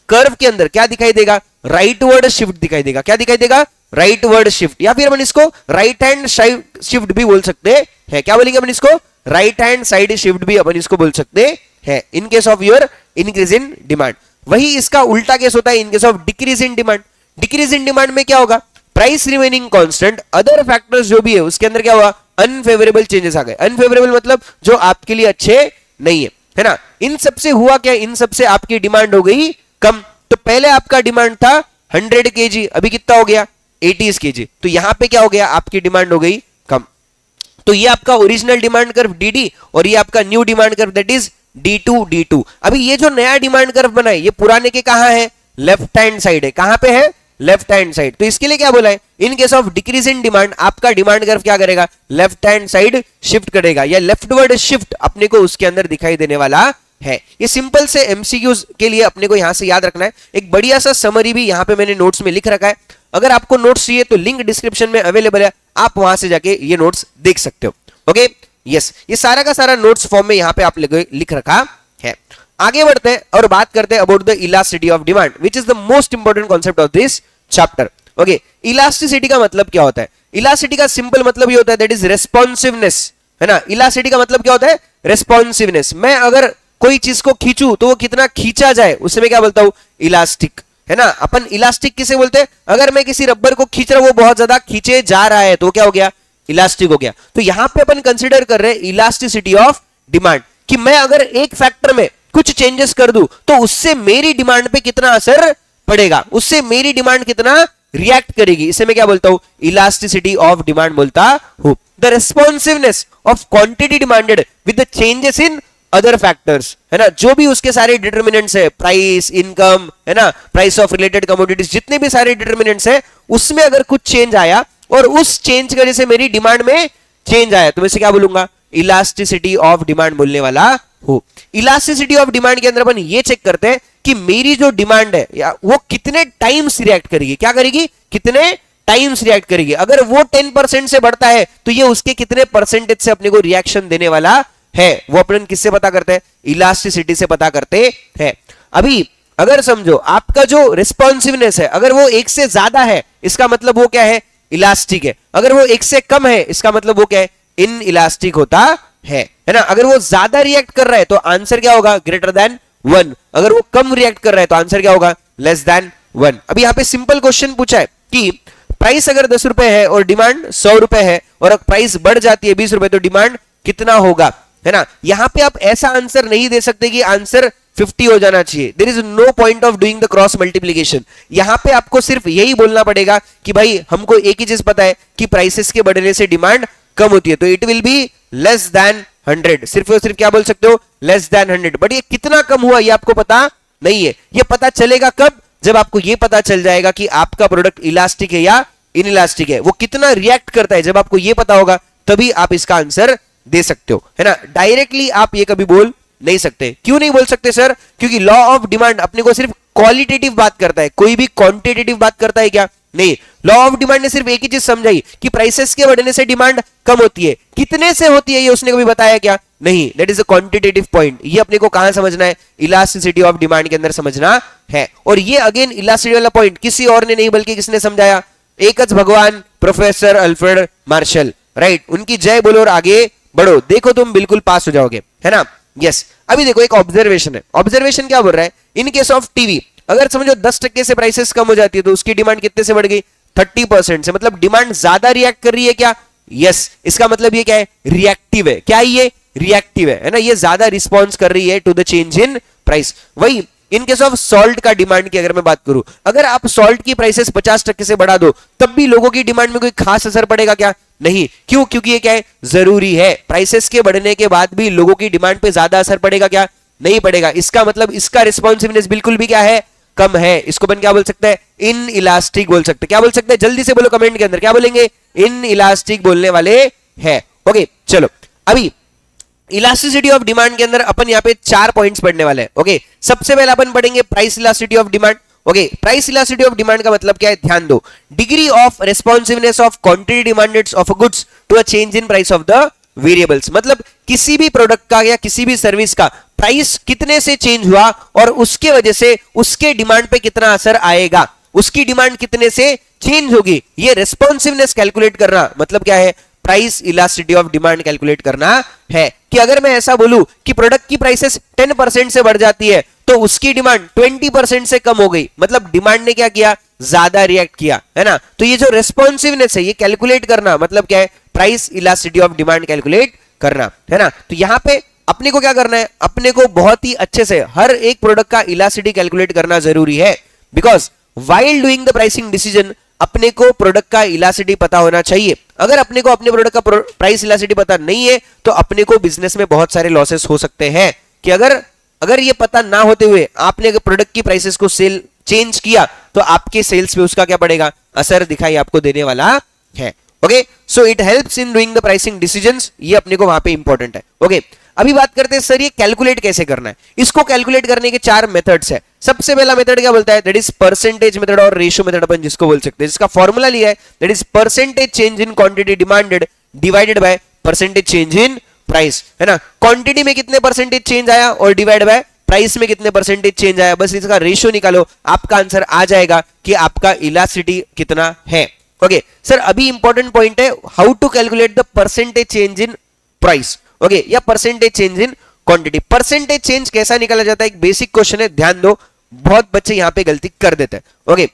कर्व के अंदर क्या दिखाई देगा, राइटवर्ड शिफ्ट दिखाई देगा। क्या दिखाई देगा, राइटवर्ड शिफ्ट, या फिर अपन इसको राइट हैंड साइड शिफ्ट भी बोल सकते हैं। क्या बोलेंगे अपन इसको, राइट हैंड साइड शिफ्ट भी अपन इसको बोल सकते हैं, in case of your increase in demand. वही इसका उल्टा केस होता है इन case of decrease in demand. Decrease in demand में क्या होगा, price remaining constant, other factors जो भी है उसके अंदर क्या हुआ, अनफेवरेबल चेंजेस आ गए। अनफेवरेबल मतलब जो आपके लिए अच्छे नहीं है ना। इन सबसे हुआ क्या, इन सबसे आपकी डिमांड हो गई कम। तो पहले आपका डिमांड था 100 केजी, अभी कितना हो गया, 80 केजी। तो यहां पे क्या हो गया, आपकी डिमांड हो गई कम। तो ये आपका ओरिजिनल डिमांड कर्व dd, और ये आपका new demand curve that is d2 d2। अभी ये जो नया डिमांड कर्व बना है, ये पुराने के कहां है, लेफ्ट हैंड साइड है। कहां पे है, लेफ्ट हैंड साइड। तो इसके लिए क्या बोला है, इन case of decrease in demand आपका डिमांड कर्व क्या करेगा, लेफ्ट हैंड साइड शिफ्ट करेगा, या लेफ्टवर्ड शिफ्ट अपने को उसके अंदर दिखाई देने वाला है। ये सिंपल से एमसीक्यूज के लिए अपने को यहां से याद रखना है। एक बढ़िया सा समरी भी यहां पे मैंने नोट्स में लिख रखा है। अगर आपको नोट्स चाहिए तो लिंक डिस्क्रिप्शन में अवेलेबल है, आप वहां से जाके ये नोट्स देख सकते हो। ओके, यस, ये सारा का सारा नोट्स फॉर्म में यहां पे आप लिख रखा है। आगे बढ़ते हैं और बात करते हैं about the elasticity of demand, which is the most important concept of this chapter. Okay, elasticity का मतलब क्या होता है, इलास्टिसिटी का सिंपल मतलब ये होता है दैट इज रेस्पॉन्सिवनेस, है ना। इलास्टिसिटी का मतलब क्या होता है, रेस्पॉन्सिवनेस। मैं अगर कोई चीज को खींचूं तो वो कितना खींचा जाए, उसे मैं क्या बोलता हूं, इलास्टिक, है ना। अपन इलास्टिक किसे बोलते हैं, अगर मैं किसी रबर को खींच रहा हूं, वो बहुत ज्यादा खींचे जा रहा है, तो क्या हो गया, इलास्टिक हो गया। तो यहां पे अपन कंसीडर कर रहे हैं इलास्टिसिटी ऑफ डिमांड, कि मैं अगर एक फैक्टर में कुछ चेंजेस कर दूं तो उससे मेरी डिमांड पे कितना असर पड़ेगा, उससे मेरी डिमांड कितना रिएक्ट करेगी, इसे मैं क्या बोलता हूं, इलास्टिसिटी ऑफ डिमांड बोलता हूं। The responsiveness of quantity demanded with the changes in other factors, है ना। जो भी उसके सारे डिटर्मिनेंट्स है, प्राइस, इनकम, है ना, प्राइस ऑफ रिलेटेड कमोडिटीज, जितने भी सारे डिटर्मिनेंट्स है, उसमें अगर कुछ चेंज आया और उस चेंज की वजह से मेरी डिमांड में चेंज आया, तो मैं इसे क्या बोलूंगा, इलास्टिसिटी ऑफ डिमांड बोलने वाला हूं। इलास्टिसिटी ऑफ डिमांड के अंदर अपन ये चेक करते हैं कि मेरी जो डिमांड है या वो कितने टाइम्स रिएक्ट करेगी, क्या करेगी, कितने टाइम्स रिएक्ट करेगी। अगर वो 10% से बढ़ता है तो ये उसके कितने परसेंटेज से अपने को रिएक्शन देने वाला है, वो अपन किससे पता करते हैं? इलास्टिसिटी से पता करते हैं। अभी अगर समझो आपका जो रिस्पॉन्सिवनेस है अगर वो 1 से ज्यादा है, इसका मतलब वो क्या है? इलास्टिक है। अगर वो 1 से कम है, इसका मतलब वो क्या है? इन इलास्टिक होता है ना। अगर वो ज्यादा रिएक्ट कर रहा है तो आंसर क्या होगा? Greater than 1। अगर वो कम रिएक्ट कर रहा है तो आंसर क्या होगा? Less than 1। अभी यहां पे सिंपल क्वेश्चन पूछा है कि प्राइस अगर 10 रुपए है और डिमांड 100 रुपए है और प्राइस बढ़ जाती है 20 रुपए तो डिमांड कितना होगा, है ना। यहां पे आप ऐसा आंसर नहीं दे सकते कि आंसर 50 हो जाना चाहिए। There is no point of doing the cross multiplication. यहां पे आपको सिर्फ यही बोलना पड़ेगा कि भाई हमको एक ही चीज पता है कि प्राइसेस के बढ़ने से डिमांड कम होती है, तो it will be less than 100। सिर्फ और सिर्फ क्या बोल सकते हो? Less than 100। बट ये कितना कम हुआ ये आपको पता नहीं है। ये पता चलेगा कब? जब आपको ये पता चल जाएगा कि आपका प्रोडक्ट इलास्टिक है या इनइलास्टिक है, वो कितना रिएक्ट करता है। जब आपको ये पता होगा तभी आप इसका आंसर दे सकते हो, है ना। डायरेक्टली आप ये कभी बोल नहीं सकते। क्यों नहीं बोल सकते सर? क्योंकि लॉ ऑफ डिमांड अपने को सिर्फ क्वालिटेटिव बात करता है, कोई भी क्वांटिटेटिव बात करता है क्या? नहीं। लॉ ऑफ डिमांड ने सिर्फ एक ही चीज समझाई कि प्राइसेस के बढ़ने से डिमांड कम होती है। कितने से होती है ये उसने कभी बताया क्या? नहीं। That is a quantitative point. ये अपने को कहां समझना है? इलास्टिसिटी ऑफ डिमांड के अंदर समझना है। और ये अगेन इलास्टिसिटी वाला पॉइंट किसी और ने नहीं बल्कि किसने समझाया? एकच भगवान प्रोफेसर अल्फ्रेड मार्शल, राइट। उनकी जय बोलो और आगे बढ़ो, देखो तुम बिल्कुल पास हो जाओगे, है ना। यस। अभी देखो एक ऑब्जर्वेशन है। ऑब्जर्वेशन क्या बोल रहा है? इन केस ऑफ टीवी अगर समझो 10% से प्राइसेस कम हो जाती है तो उसकी डिमांड कितने से बढ़ गई? 30% से। मतलब डिमांड ज्यादा रिएक्ट कर रही है क्या? यस। इसका मतलब ये क्या है? रिएक्टिव है। क्या ये? रिएक्टिव है ना। ये ज्यादा रिस्पॉन्स कर रही है to the change in price. वही इन केस ऑफ सॉल्ट का डिमांड की अगर मैं बात करूं, अगर आप सॉल्ट की प्राइसेस 50% से बढ़ा दो तब भी लोगों की डिमांड में कोई खास असर पड़ेगा क्या? नहीं। क्यों? क्योंकि ये क्या है? जरूरी है। प्राइसेस के बढ़ने के बाद भी लोगों की डिमांड पे ज्यादा असर पड़ेगा क्या? नहीं पड़ेगा। इसका मतलब इसका रिस्पॉन्सिवनेस बिल्कुल भी क्या है? कम है। इसको अपन क्या बोल सकते हैं? इन इलास्टिक बोल सकते हैं। क्या बोल सकते हैं? जल्दी से बोलो कमेंट के अंदर, क्या बोलेंगे? इन इलास्टिक बोलने वाले हैं। ओके चलो, अभी इलास्टिसिटी ऑफ डिमांड के अंदर अपन यहाँ पे 4 पॉइंट्स पढ़ने वाले हैं। ओके, सबसे पहले अपन पढ़ेंगे price elasticity of demand. Okay, price elasticity of demand का मतलब क्या है? ध्यान दो। Degree of responsiveness of quantity demanded of a goods to a change in price of the variables. मतलब किसी भी प्रोडक्ट का या किसी भी सर्विस का प्राइस कितने से चेंज हुआ और उसके वजह से उसके डिमांड पे कितना असर आएगा, उसकी डिमांड कितने से चेंज होगी, ये रेस्पॉन्सिवनेस कैलकुलेट करना मतलब क्या है? Price elasticity of demand calculate करना है। कि अगर मैं ऐसा बोलूं कि प्रोडक्ट की प्राइसेस 10% से बढ़ जाती है तो उसकी डिमांड 20% से कम हो गई, मतलब डिमांड ने क्या किया? ज्यादा रिएक्ट किया, है ना। तो ये जो रेस्पॉन्सिवनेस है ये कैलकुलेट करना मतलब क्या है? Price elasticity of demand calculate करना, है ना। तो यहां पे अपने को क्या करना है? अपने को बहुत ही अच्छे से हर एक प्रोडक्ट का इलास्टिसिटी कैलकुलेट करना जरूरी है। Because while doing the pricing decision अपने को प्रोडक्ट का इलास्टिसिटी पता होना चाहिए। अगर अपने को अपने प्रोडक्ट का प्राइस इलास्टिसिटी पता नहीं है तो अपने को बिजनेस में बहुत सारे लॉसेस हो सकते हैं। कि अगर ये पता ना होते हुए आपने अगर प्रोडक्ट की प्राइसेस को सेल चेंज किया तो आपके सेल्स पे उसका क्या पड़ेगा? असर दिखाई आपको देने वाला है। Okay, so it helps in doing the pricing decisions. ये अपने को वहां पे इंपॉर्टेंट है। ओके, अभी बात करते हैं सर ये कैलकुलेट कैसे करना है। इसको कैलकुलेट करने के 4 मेथड्स है। सबसे पहला मेथड क्या बोलता है? दैट इज परसेंटेज मेथड और रेशियो मेथड अपन जिसको बोल सकते हैं। जिसका फॉर्मूला लिया है that is percentage change in quantity demanded divided by percentage change in price, है ना। क्वांटिटी में कितने परसेंटेज चेंज आया और डिवाइड बाय प्राइस में कितने परसेंटेज चेंज आया, बस इसका रेशियो निकालो, आपका आंसर आ जाएगा कि आपका इलास्टिसिटी कितना है। ओके सर, अभी इंपॉर्टेंट पॉइंट है how to calculate the percentage change in price. Okay, या percentage change in quantity. Percentage change कैसा निकाला जाता है? एक बेसिक क्वेश्चन है, ध्यान दो, बहुत बच्चे यहां पे गलती कर देते हैं। ओके,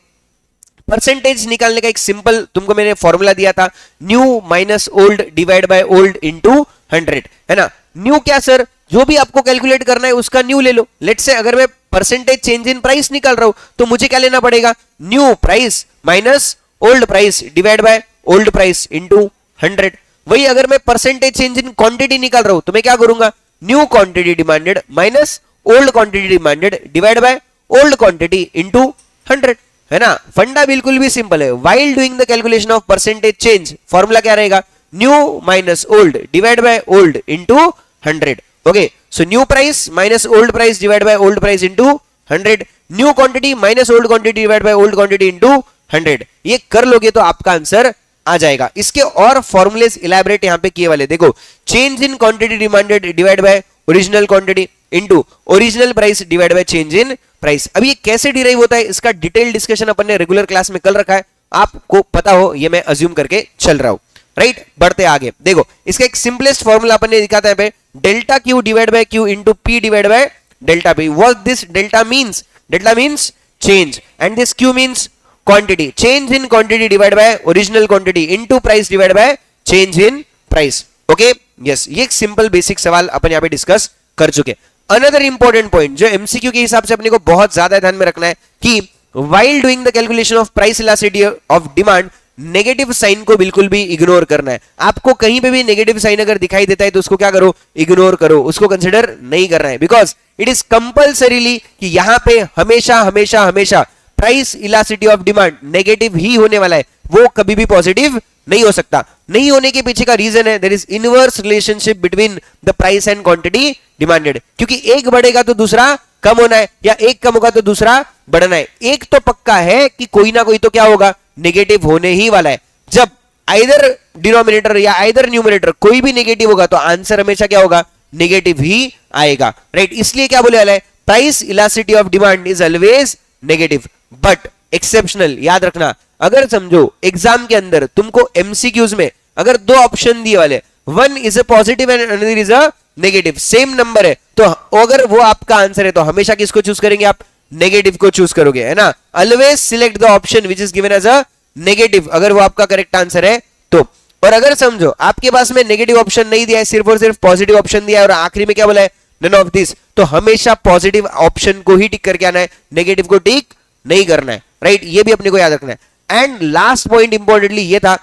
परसेंटेज निकालने का एक सिंपल तुमको मैंने फॉर्मूला दिया था, new minus old divide by old into 100, है ना। न्यू क्या सर? जो भी आपको कैलकुलेट करना है उसका न्यू ले लो। लेट्स से अगर मैं परसेंटेज चेंज इन प्राइस निकाल रहा हूं तो मुझे क्या लेना पड़ेगा? New price minus old price divide by old price into 100। वही अगर मैं परसेंटेज चेंज इन क्वांटिटी निकाल रहा हूं तो मैं क्या करूंगा? New quantity demanded minus old quantity demanded divide by old quantity into 100, है ना। फंडा बिल्कुल भी सिंपल है। While doing the calculation of percentage change formula क्या रहेगा? New minus old divide by old into 100। Okay, so new price minus old price divide by old price into 100, new quantity minus old quantity divide by old quantity into 100। ये कर लोगे तो आपका answer आ जाएगा। इसके और फॉर्मूलेस इलैबोरेट यहां पे किए वाले देखो, change in quantity demanded divide by original quantity into original price divide by change in price. अब ये कैसे डिराइव होता है इसका डिटेल डिस्कशन अपन ने रेगुलर क्लास में कल रखा है, आपको पता हो ये मैं अज्यूम करके चल रहा हूं, राइट। बढ़ते आगे देखो, इसका एक सिंपलेस्ट फॉर्मूला अपन ने दिखाता है, delta Q divide by Q into P divide by delta P. What this delta means? Delta means change and this Q means quantity. Change in quantity divide by original quantity into price divide by change in price. Okay yes, ये एक simple basic सवाल अपन यहां पे discuss कर चुके। Another important point जो MCQ के हिसाब से अपने को बहुत ज्यादा ध्यान में रखना है कि while doing the calculation of price elasticity of demand, negative sign को बिल्कुल भी इग्नोर करना है। आपको कहीं पे भी नेगेटिव साइन अगर दिखाई देता है तो उसको क्या करो, इग्नोर करो, उसको कंसिडर नहीं करना है, बिकॉज इट इज कंपल्सरीली कि यहां पे हमेशा हमेशा हमेशा price elasticity of demand negative ही होने वाला है, वो कभी भी पॉजिटिव नहीं हो सकता। नहीं होने के पीछे का रीजन है there is inverse relationship between the price and quantity demanded, क्योंकि एक बढ़ेगा तो दूसरा कम होना है या एक कम होगा तो दूसरा बढ़ना है। एक तो पक्का है कि कोई ना कोई तो क्या होगा, नेगेटिव होने ही वाला है। जब आइदर डिनोमिनेटर या आइदर न्यूमरेटर कोई भी नेगेटिव होगा तो आंसर हमेशा क्या होगा, नेगेटिव ही आएगा, राइट। इसलिए क्या बोले वाला है, price elasticity of demand is always negative but exceptional. याद रखना, अगर समझो एग्जाम के अंदर तुमको एमसीक्यूज में अगर दो ऑप्शन दिए वाले, one is a positive and another is a negative, same number है, तो अगर वो आपका आंसर है तो हमेशा किसको चूज करेंगे आप, नेगेटिव को चूज करोगे, है ना। Always select the option which is given as a negative, अगर वो आपका करेक्ट आंसर है तो। और अगर समझो आपके पास में नेगेटिव ऑप्शन नहीं दिया है, सिर्फ और सिर्फ पॉजिटिव ऑप्शन दिया है और आखिरी में क्या बोला है, नन ऑफ दिस, तो हमेशा पॉजिटिव ऑप्शन को ही टिक करके आना है, नेगेटिव को टिक नहीं करना है, राइट। ये भी अपने को याद रखना है। एंड लास्ट पॉइंट इंपॉर्टेंटली ये था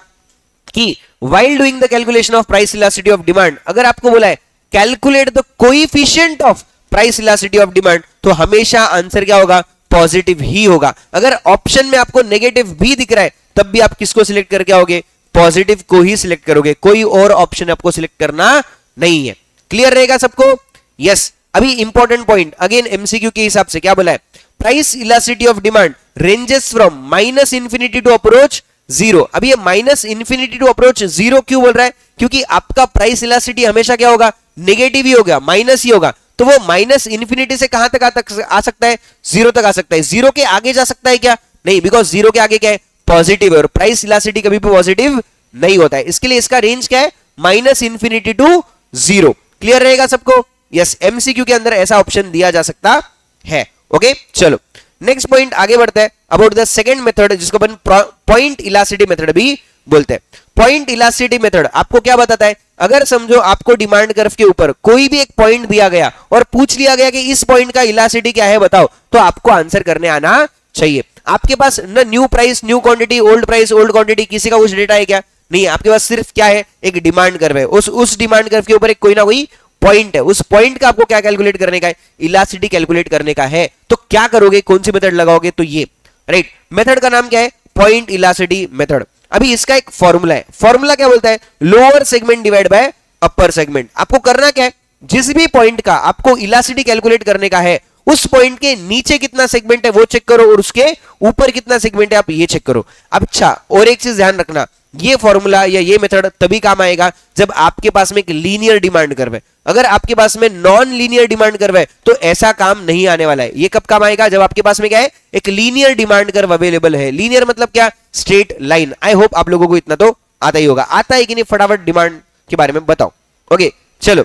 कि while doing the calculation of price elasticity of demand, अगर आपको बोला है calculate the coefficient of price elasticity of demand, तो हमेशा आंसर क्या होगा, पॉजिटिव ही होगा। अगर ऑप्शन में आपको नेगेटिव भी दिख रहा है तब भी आप किसको सिलेक्ट करके आओगे, पॉजिटिव को ही सिलेक्ट करोगे, कोई और ऑप्शन आपको सिलेक्ट करना नहीं है। क्लियर रहेगा सबको? यस। अभी इंपॉर्टेंट पॉइंट अगेन एमसीक्यू के हिसाब से क्या बोला है, price elasticity of demand ranges from minus infinity to approach zero. अब ये minus infinity to approach zero क्यों बोल रहा है, क्योंकि आपका प्राइस इलास्टिसिटी हमेशा क्या होगा, नेगेटिव ही होगा, माइनस ही होगा। तो वो माइनस इंफिनिटी से कहां तक आ सकता है, जीरो तक आ सकता है। जीरो के आगे जा सकता है क्या, नहीं, बिकॉज जीरो के आगे क्या है, पॉजिटिव है, और प्राइस इलास्टिसिटी कभी भी पॉजिटिव नहीं होता है। इसके लिए इसका रेंज क्या है, minus infinity to zero. Clear रहेगा सबको? यस, एमसीक्यू के अंदर ऐसा ऑप्शन दिया जा सकता है। ओके चलो नेक्स्ट पॉइंट आगे बढ़ते हैं, अबाउट द सेकंड मेथड जिसको अपन पॉइंट इलास्टिसिटी मेथड भी बोलते हैं। पॉइंट इलास्टिसिटी मेथड आपको क्या बताता है, अगर समझो आपको डिमांड कर्व के ऊपर कोई भी एक पॉइंट दिया गया और पूछ लिया गया कि इस पॉइंट का इलास्टिसिटी क्या है बताओ, तो आपको आंसर करने आना चाहिए। आपके पास न new price new quantity, old price old quantity, किसी का कुछ डेटा है क्या, नहीं, आपके पास सिर्फ क्या है, एक डिमांड कर्व है। उस डिमांड कर्व के ऊपर एक कोई ना कोई पॉइंट है, उस पॉइंट का आपको क्या कैलकुलेट करने का है, इलास्टिसिटी कैलकुलेट करने का है। तो क्या करोगे, कौन सी मेथड लगाओगे, तो ये, राइट। मेथड का नाम क्या है, पॉइंट इलास्टिसिटी मेथड। अभी इसका एक फॉर्मूला है, फॉर्मूला क्या बोलता है, lower segment divide by upper segment. आपको करना क्या है, जिस भी पॉइंट का आपको इलास्टिसिटी कैलकुलेट करने का है, उस पॉइंट के नीचे कितना सेगमेंट है वो चेक करो और उसके ऊपर कितना सेगमेंट है आप ये चेक करो। अच्छा, और एक चीज ध्यान रखना, ये फॉर्मूला या ये मेथड तभी काम आएगा जब आपके पास में एक लीनियर डिमांड कर्व है। अगर आपके पास में नॉन लीनियर डिमांड कर्व है तो ऐसा काम नहीं आने वाला है। ये कब काम आएगा, जब आपके पास में क्या है, एक लीनियर डिमांड कर्व अवेलेबल है। लीनियर मतलब क्या, स्ट्रेट लाइन। आई होप आप लोगों को इतना तो आता ही होगा। आता है कि नहीं, फटाफट डिमांड के बारे में बताओ। ओके चलो,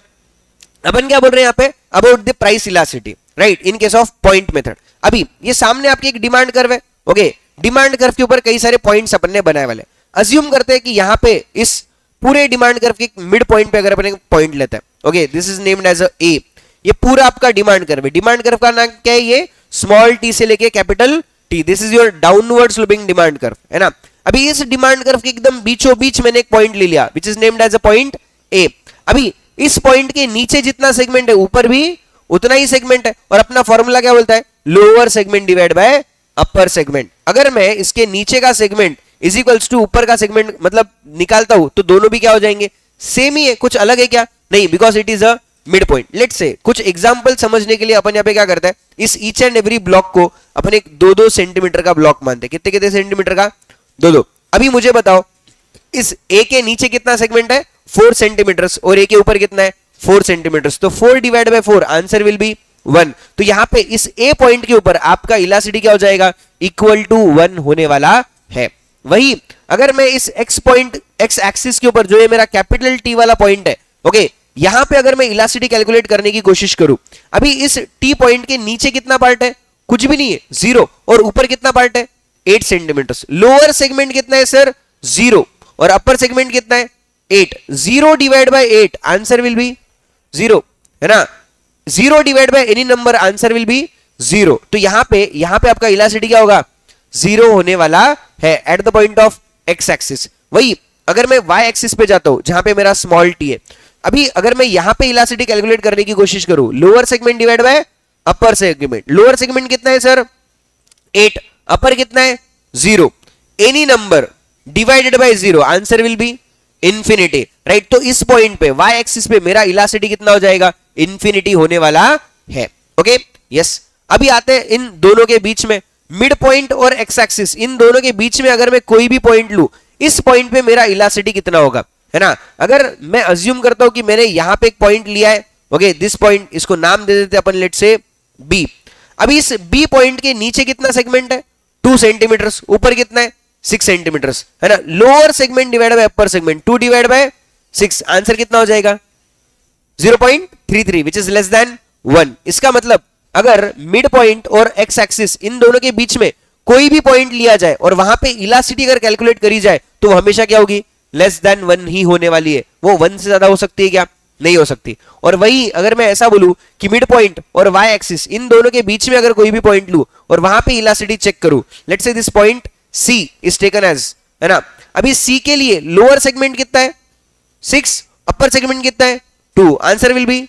अपन क्या बोल रहे हैं यहाँ पे, about the price elasticity, right, in case of point method. अभी ये सामने आपकी एक डिमांड कर्व है। ओके, डिमांड कर्व के ऊपर कई सारे पॉइंट्स अपन ने बनाए वाले। अज्यूम करते हैं कि यहाँ पे इस पूरे डिमांड कर्व के मिड पॉइंट पे अगर अपन एक पॉइंट लेते हैं, okay, this is named as A. ये पूरा आपका डिमांड कर्व है। डिमांड कर्व का नाम क्या है, ये स्मॉल टी से लेके capital T. This is your downward sloping demand curve, है ना। अभी इस डिमांड कर्व के एकदम बीचों बीच मैंने एक पॉइंट ले लिया which is named as a point A. अभी इस पॉइंट के नीचे जितना सेगमेंट है ऊपर भी उतना ही सेगमेंट है, और अपना फॉर्मूला क्या बोलता है, lower segment divide by upper segment. अगर मैं इसके नीचे का सेगमेंट इज इक्वल्स टू ऊपर का सेगमेंट मतलब निकालता हूं तो दोनों भी क्या हो जाएंगे, सेम ही है। कुछ अलग है क्या, नहीं, because it is a mid point. Let's say कुछ एग्जांपल समझने के लिए अपन यहाँ पे क्या करते हैं, इस ईच एंड एवरी ब्लॉक को अपन एक 2-2 सेंटीमीटर का ब्लॉक मानते हैं। कितने कितने सेंटीमीटर का? 2-2। अभी मुझे बताओ इस ए के नीचे कितना सेगमेंट है? 4 सेंटीमीटर, और ए के ऊपर कितना है? 4 सेंटीमीटर। तो 4 divide by 4, answer will be 1। तो यहां पे इस ए पॉइंट के ऊपर आपका इलास्टिसिटी क्या हो जाएगा? इक्वल टू 1 होने वाला है। वही अगर मैं इस एक्स पॉइंट, एक्स एक्सिस के ऊपर जो है मेरा कैपिटल टी वाला पॉइंट है, ओके, यहां पे अगर मैं इलास्टिसिटी कैलकुलेट करने की कोशिश करूं, अभी इस टी पॉइंट के नीचे कितना पार्ट है? कुछ भी नहीं है, 0। और ऊपर कितना पार्ट है? 8 सेंटीमीटर। लोअर सेगमेंट कितना है सर? 0। और अपर सेगमेंट कितना है? 8। 0 divide by 8, answer will be 0, है ना? 0 divide by any number, answer will be 0। तो यहां पे आपका इलास्टिसिटी क्या होगा? 0 होने वाला है at the point of x axis. वही अगर मैं वाई एक्सिस पे जाता हूं जहां पे मेरा स्मॉल टी है, अभी अगर मैं यहां पे इलास्टिसिटी कैलकुलेट करने की कोशिश करूं, lower segment divide by upper segment. Lower segment कितना है सर? 8। अपर कितना है? 0। Any number divided by 0, answer will be infinity, right? तो इस पॉइंट पे वाई एक्सिस पे मेरा इलास्टिसिटी कितना हो जाएगा? इंफिनिटी होने वाला है। Okay, yes. अभी आते हैं इन दोनों के बीच में, मिड पॉइंट और एक्स एक्सिस, इन दोनों के बीच में अगर मैं कोई भी पॉइंट लूं, इस पॉइंट पे मेरा इलास्टिसिटी कितना होगा, है ना? अगर मैं अज्यूम करता हूं कि मैंने यहां पे एक पॉइंट लिया है, ओके, दिस पॉइंट, इसको नाम दे देते अपन, लेट्स से बी। अभी इस बी पॉइंट के नीचे कितना सेगमेंट है? 2 सेंटीमीटर। ऊपर कितना है? 6 सेंटीमीटर, है ना? Lower segment divide by upper segment, 2 divide by 6, answer कितना हो जाएगा? 0.33, विच इज लेस देन 1। इसका मतलब अगर मिड पॉइंट और एक्स एक्सिस, इन दोनों के बीच में कोई भी पॉइंट लिया जाए और वहां पे इलास्टिसिटी अगर कैलकुलेट करी जाए, तो हमेशा क्या होगी? लेस देन 1 ही होने वाली है। वो 1 से ज्यादा हो सकती है क्या? नहीं हो सकती। और वही अगर मैं ऐसा बोलूं कि मिड पॉइंट और वाई एक्सिस, इन दोनों के बीच में अगर कोई भी पॉइंट लूं और वहां पे इलास्टिसिटी चेक करूं, let's say this point C is taken as, है ना? अभी सी के लिए लोअर सेगमेंट कितना है? 6। अपर सेगमेंट कितना है? 2, आंसर विल बी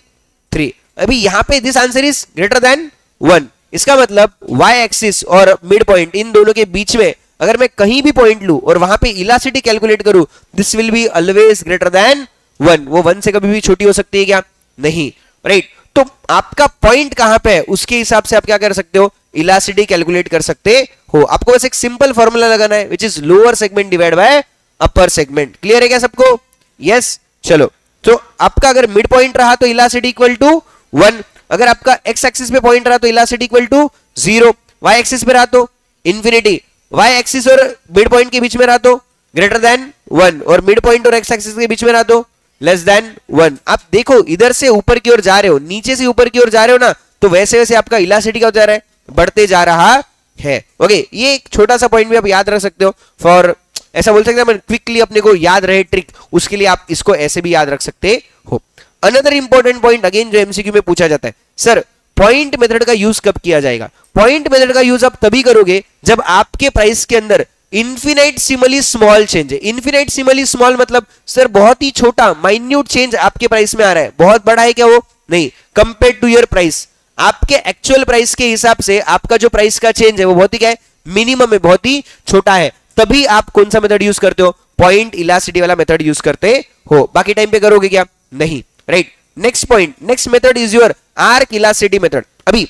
3। अभी यहां पे this answer is greater than 1। इसका मतलब वाई एक्सिस और मिड पॉइंट, इन दोनों के बीच में अगर मैं कहीं भी पॉइंट लूं और वहां पे इलास्टिसिटी कैलकुलेट करूं, this will be always greater than 1। वो 1 से कभी भी छोटी हो सकती है क्या? नहीं, राइट? तो आपका पॉइंट कहां पे है, उसके हिसाब से आप क्या कर सकते हो? इलास्टिसिटी कैलकुलेट कर सकते हो। आपको बस एक सिंपल फॉर्मूला लगाना है, which is lower segment divide by upper segment. Clear है क्या सबको? यस, चलो। तो आपका अगर मिड पॉइंट रहा तो इलास्टिसिटी इक्वल टू 1, अगर आपका एक्स एक्सिस पे पॉइंट रहा तो elasticity equal to 0, Y axis पे रहा तो इंफिनिटी, वाई एक्सिस और मिड पॉइंट के बीच में रहा तो ग्रेटर देन 1, और मिड पॉइंट और एक्स एक्सिस के बीच में रहा तो लेस देन 1। आप देखो इधर से ऊपर की ओर जा रहे हो, नीचे से ऊपर की ओर जा रहे हो ना, तो वैसे वैसे आपका इलास्टिसिटी क्या हो जा रहा है? बढ़ते जा रहा है। ओके, ये एक छोटा सा पॉइंट भी आप याद रख सकते हो, फॉर ऐसा बोल सकते हैं क्विकली अपने को याद रहे ट्रिक, उसके लिए आप इसको ऐसे भी याद रख सकते हो। अनदर इंपॉर्टेंट पॉइंट अगेन जो एमसीक्यू में पूछा जाता है, सर पॉइंट मेथड का यूज कब किया जाएगा? पॉइंट मेथड का यूज आप तभी करोगे जब आपके प्राइस के अंदर इन्फिनिटेसिमली स्मॉल चेंज है। इन्फिनिटेसिमली स्मॉल मतलब सर बहुत ही छोटा, माइन्यूट चेंज आपके प्राइस में आ रहा है। बहुत बड़ा है क्या वो? नहीं। कंपेयर टू योर प्राइस, आपके एक्चुअल प्राइस के हिसाब से आपका जो प्राइस का चेंज है वो बहुत ही क्या है? मिनिमम है, बहुत ही छोटा है। तभी आप कौन सा मेथड यूज करते हो? पॉइंट इलास्टिसिटी वाला मेथड यूज करते हो। बाकी टाइम पे करोगे क्या? नहीं, right? Next point, next method is your arc elasticity method. अभी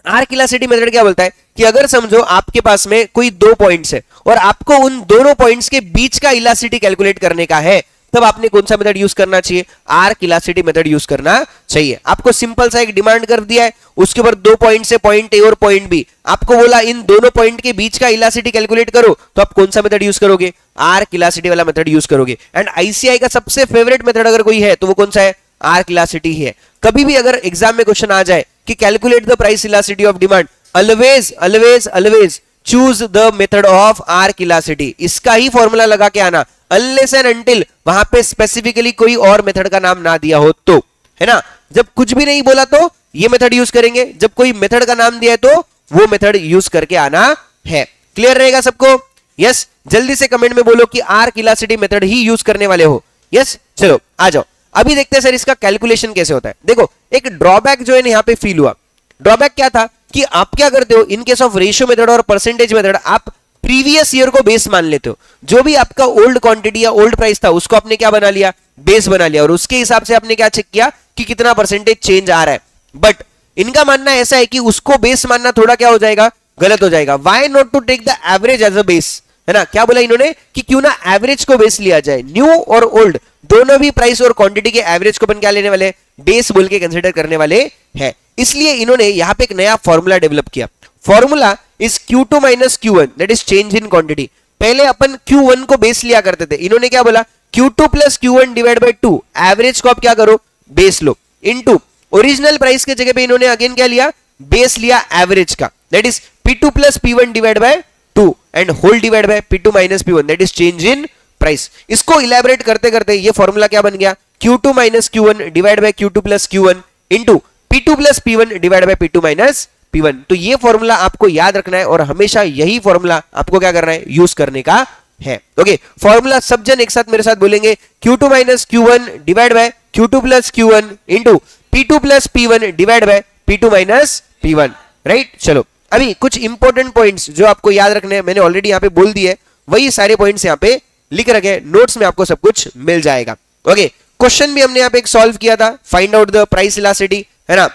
आर्क इलास्टिसिटी मेथड क्या बोलता है कि अगर समझो आपके पास में कोई 2 पॉइंट्स है और आपको उन दोनों पॉइंट्स के बीच का इलास्टिसिटी कैलकुलेट करने का है, तब आपने कौन सा मेथड यूज करना चाहिए? आर्क इलास्टिसिटी मेथड यूज करना चाहिए। आपको सिंपल सा एक डिमांड कर दिया है, उसके ऊपर 2 पॉइंट से पॉइंट ए और पॉइंट बी, आपको बोला इन दोनों पॉइंट के बीच का इलास्टिसिटी कैलकुलेट करो, तो आप कौन सा मेथड यूज करोगे? आर्क इलास्टिसिटी वाला मेथड यूज करोगे। एंड आईसीआई का सबसे फेवरेट मेथड अगर कोई है तो वो कौन सा है? आर्क इलास्टिसिटी ही है। कभी भी अगर एग्जाम में क्वेश्चन आ जाए कि calculate the price elasticity of demand, always always always choose the method of arc elasticity, इसका ही फॉर्मूला लगा के आना, अनलेस एंड अनटिल वहां पे स्पेसिफिकली कोई और मेथड का नाम ना दिया हो तो, है ना? जब कुछ भी नहीं बोला तो ये मेथड यूज करेंगे, जब कोई मेथड का नाम दिया है तो वो मेथड यूज करके आना है। क्लियर रहेगा सबको? यस, जल्दी से कमेंट में बोलो कि आर्क इलास्टिसिटी मेथड ही यूज करने वाले हो। यस, चलो आ जाओ। अभी देखते हैं सर इसका कैलकुलेशन कैसे होता है। देखो एक ड्रॉबैक जो है यहाँ पे फील हुआ। ड्रॉबैक क्या था कि आप क्या करते हो, इन केस ऑफ रेशियो मेथड और परसेंटेज मेथड, आप प्रीवियस ईयर को बेस मान लेते हो। जो भी आपका ओल्ड क्वांटिटी या ओल्ड प्राइस था उसको आपने क्या बना लिया? बेस बना लिया और उसके हिसाब से आपने क्या चेक किया कि कितना परसेंटेज चेंज आ रहा है। बट इनका मानना ऐसा है कि उसको बेस मानना थोड़ा क्या हो जाएगा, गलत हो जाएगा। Why not to take the average as a base, है ना। क्या बोला इन्होंने कि क्यों ना एवरेज को बेस लिया जाए। न्यू और ओल्ड दोनों भी प्राइस और क्वांटिटी के एवरेज को अपन क्या लेने वाले, बेस बोल के कंसीडर करने वाले हैं। इसलिए इन्होंने यहां पे एक नया फॉर्मूला डेवलप किया। Formula is Q2 minus Q1, that is change in quantity. पहले अपन Q1 को बेस लिया करते थे, इन्होंने क्या बोला Q2 plus Q1 divide by 2, average को आप क्या करो, बेस लो, इनटू ओरिजिनल प्राइस के जगह पे इन्होंने अगेन क्या लिया, बेस लिया एवरेज का, that is P2 plus P1 divide by 2 and whole divide by P2 minus P1, that is change in price. इसको इलेबोरेट करते करते ये फॉर्मूला क्या बन गया, Q2 minus Q1 divide by Q2 plus Q1 into P2 plus P1 divide by P2 minus P1। तो ये formula आपको याद रखना है और हमेशा यही फॉर्मूला आपको क्या करना है, यूज करने का है। ओके, फॉर्मूला सब जन एक साथ मेरे साथ बोलेंगे, Q2 minus Q1 divide by Q2 plus Q1 into P2 plus P1 divide by P2 minus P1, right. चलो अभी कुछ इंपॉर्टेंट पॉइंट्स जो आपको याद रखने हैं, मैंने ऑलरेडी यहाँ पे बोल दिए, वही सारे पॉइंट्स यहाँ पे लिख रखे, नोट्स में आपको सब कुछ मिल जाएगा। ओके, क्वेश्चन भी हमने यहाँ पे एक सॉल्व किया था, find out the price elasticity, है ना,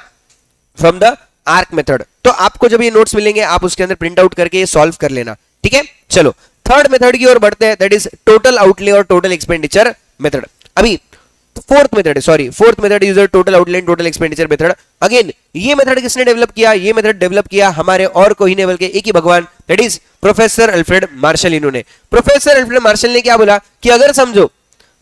फ्रॉम द आर्क मेथड। तो आपको जब ये नोट्स मिलेंगे आप उसके अंदर प्रिंट आउट करके ये सॉल्व कर लेना, ठीक है। चलो थर्ड मेथड की ओर बढ़ते हैं, दैट इज टोटल आउटले और टोटल एक्सपेंडिचर मेथड। अभी fourth method use total outlay total expenditure method. Again ये मेथड किसने डेवलप किया, ये मेथड डेवलप किया हमारे और कोई नहीं बल्कि एक ही भगवान, that is professor Alfred Marshall. इन्होंने प्रोफेसर अल्फ्रेड मार्शल ने क्या बोला कि अगर समझो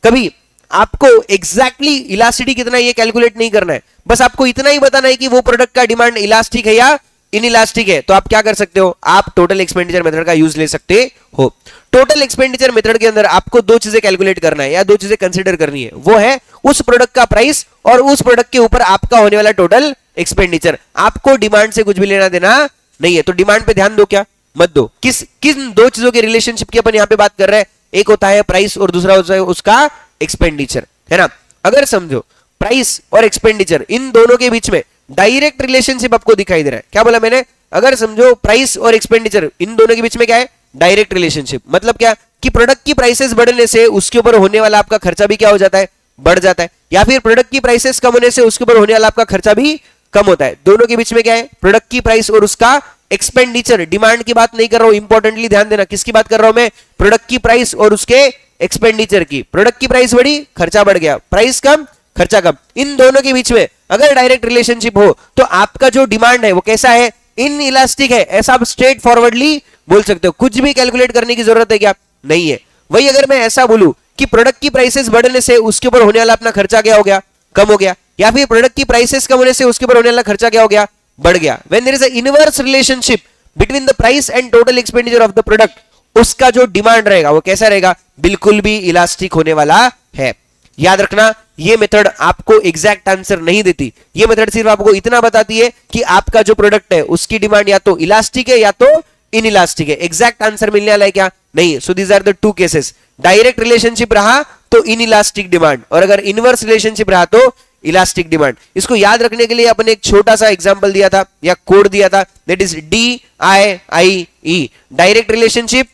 कभी आपको एग्जैक्टली इलास्टिसिटी कितना ये कैलकुलेट नहीं करना है, बस आपको इतना ही बताना है कि वो प्रोडक्ट का डिमांड इलास्टिक है या इनइलास्टिक है, तो आप क्या कर सकते हो, आप टोटल एक्सपेंडिचर मेथड का यूज ले सकते हो। टोटल एक्सपेंडिचर मेथड के अंदर आपको दो चीजें कैलकुलेट करना है या दो चीजें कंसीडर करनी है, वो है उस प्रोडक्ट का प्राइस और उस प्रोडक्ट के ऊपर आपका होने वाला टोटल एक्सपेंडिचर। आपको डिमांड से कुछ भी लेना देना नहीं है, तो डिमांड पे ध्यान दो क्या मत दो। किन दो चीजों के रिलेशनशिप की अपन यहाँ पे बात कर रहे हैं, एक होता है प्राइस और दूसरा होता है उसका एक्सपेंडिचर, है ना। अगर समझो प्राइस और एक्सपेंडिचर इन दोनों के बीच में डायरेक्ट रिलेशनशिप आपको दिखाई दे रहा है, क्या बोला मैंने, अगर समझो प्राइस और एक्सपेंडिचर इन दोनों के बीच में क्या है, डायरेक्ट रिलेशनशिप। मतलब क्या कि प्रोडक्ट की प्राइसेस बढ़ने से उसके ऊपर होने वाला आपका खर्चा भी क्या हो जाता है, बढ़ जाता है, या फिर प्रोडक्ट की प्राइसेस कम होने से उसके ऊपर होने वाला आपका खर्चा भी कम होता है। दोनों के बीच में क्या है, प्रोडक्ट की प्राइस और उसका एक्सपेंडिचर। डिमांड की बात नहीं कर रहा हूं, इंपॉर्टेंटली ध्यान देना, किसकी बात कर रहा हूं मैं, प्रोडक्ट की प्राइस और उसके एक्सपेंडिचर की। प्रोडक्ट की प्राइस बढ़ी, खर्चा बढ़ गया, प्राइस कम, खर्चा कम। इन दोनों के बीच में अगर डायरेक्ट रिलेशनशिप हो तो आपका जो डिमांड है वो कैसा है, इन इलास्टिक है, ऐसा आप स्ट्रेट फॉरवर्डली बोल सकते हो। कुछ भी कैलकुलेट करने की जरूरत है क्या, नहीं है। वही अगर मैं ऐसा बोलूं कि प्रोडक्ट की प्राइसेस बढ़ने से उसके ऊपर होने वाला अपना खर्चा क्या हो गया, कम हो गया, या फिर प्रोडक्ट की प्राइसेस कम होने से उसके ऊपर होने वाला खर्चा क्या हो गया, बढ़ गया। When there is a inverse relationship between the price and total expenditure of the product, उसका जो डिमांड रहेगा वो कैसा रहेगा, बिल्कुल भी इलास्टिक होने वाला है। याद रखना, ये मेथड आपको एग्जैक्ट आंसर नहीं देती, ये मेथड सिर्फ आपको इतना बताती है कि आपका जो प्रोडक्ट है उसकी डिमांड या तो इलास्टिक है या तो इनइलास्टिक है। एग्जैक्ट आंसर मिलने वाला है क्या, नहीं। So these are the two cases, direct relationship रहा तो इनइलास्टिक डिमांड, और अगर इनवर्स रिलेशनशिप रहा तो इलास्टिक डिमांड। इसको याद रखने के लिए अपन एक छोटा सा एग्जांपल दिया था या कोड दिया था, that is DIIE, direct relationship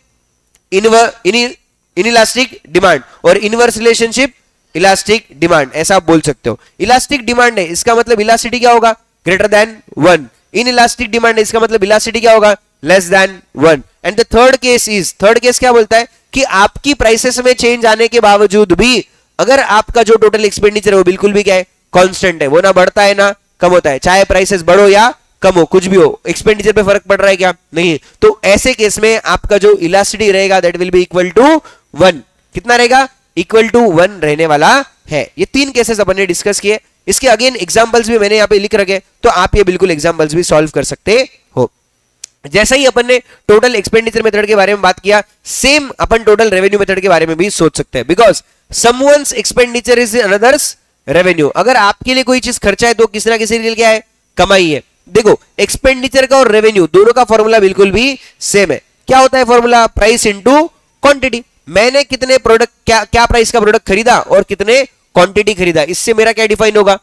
inelastic demand और इनवर्स रिलेशनशिप इलास्टिक डिमांड, ऐसा आप बोल सकते हो। इलास्टिक डिमांड है इसका मतलब इलास्टिसिटी क्या होगा, ग्रेटर देन 1। इनइलास्टिक डिमांड है इसका मतलब इलास्टिसिटी क्या होगा, less than 1। And the third case क्या बोलता है कि आपकी प्राइसेस में चेंज आने के बावजूद भी अगर आपका जो टोटल एक्सपेंडिचर है वो बिल्कुल भी क्या है, कांस्टेंट है, वो ना बढ़ता है ना कम होता है, चाहे प्राइसेस बढ़ो या कम हो, कुछ भी हो, एक्सपेंडिचर पे फर्क पड़ रहा है क्या, नहीं। तो ऐसे केस में आपका जो इलास्टिसिटी रहेगा that will be equal to 1। कितना रहेगा, इक्वल टू 1 रहने वाला है। ये तीन केसेस अपन ने डिस्कस किए, इसके अगेन एग्जांपल्स भी मैंने यहाँ पे लिख रखे, तो आप ये बिल्कुल एग्जांपल्स भी सॉल्व कर सकते हो। जैसा ही अपन ने टोटल एक्सपेंडिचर मेथड के बारे में बात किया, सेम अपन टोटल रेवेन्यू मेथड के बारे में भी सोच सकते हैं, because someone's expenditure is another's revenue. अगर आपके लिए कोई चीज खर्चा है तो किसी ना किसी के लिए क्या है, कमाई है। देखो एक्सपेंडिचर का और रेवेन्यू दोनों का फॉर्मूला बिल्कुल भी सेम है। क्या होता है फॉर्मूला, प्राइस इंटू क्वांटिटी। मैंने कितने प्रोडक्ट क्या प्राइस का प्रोडक्ट खरीदा और कितने क्वांटिटी खरीदा, इससे मेरा क्या डिफाइन होगा,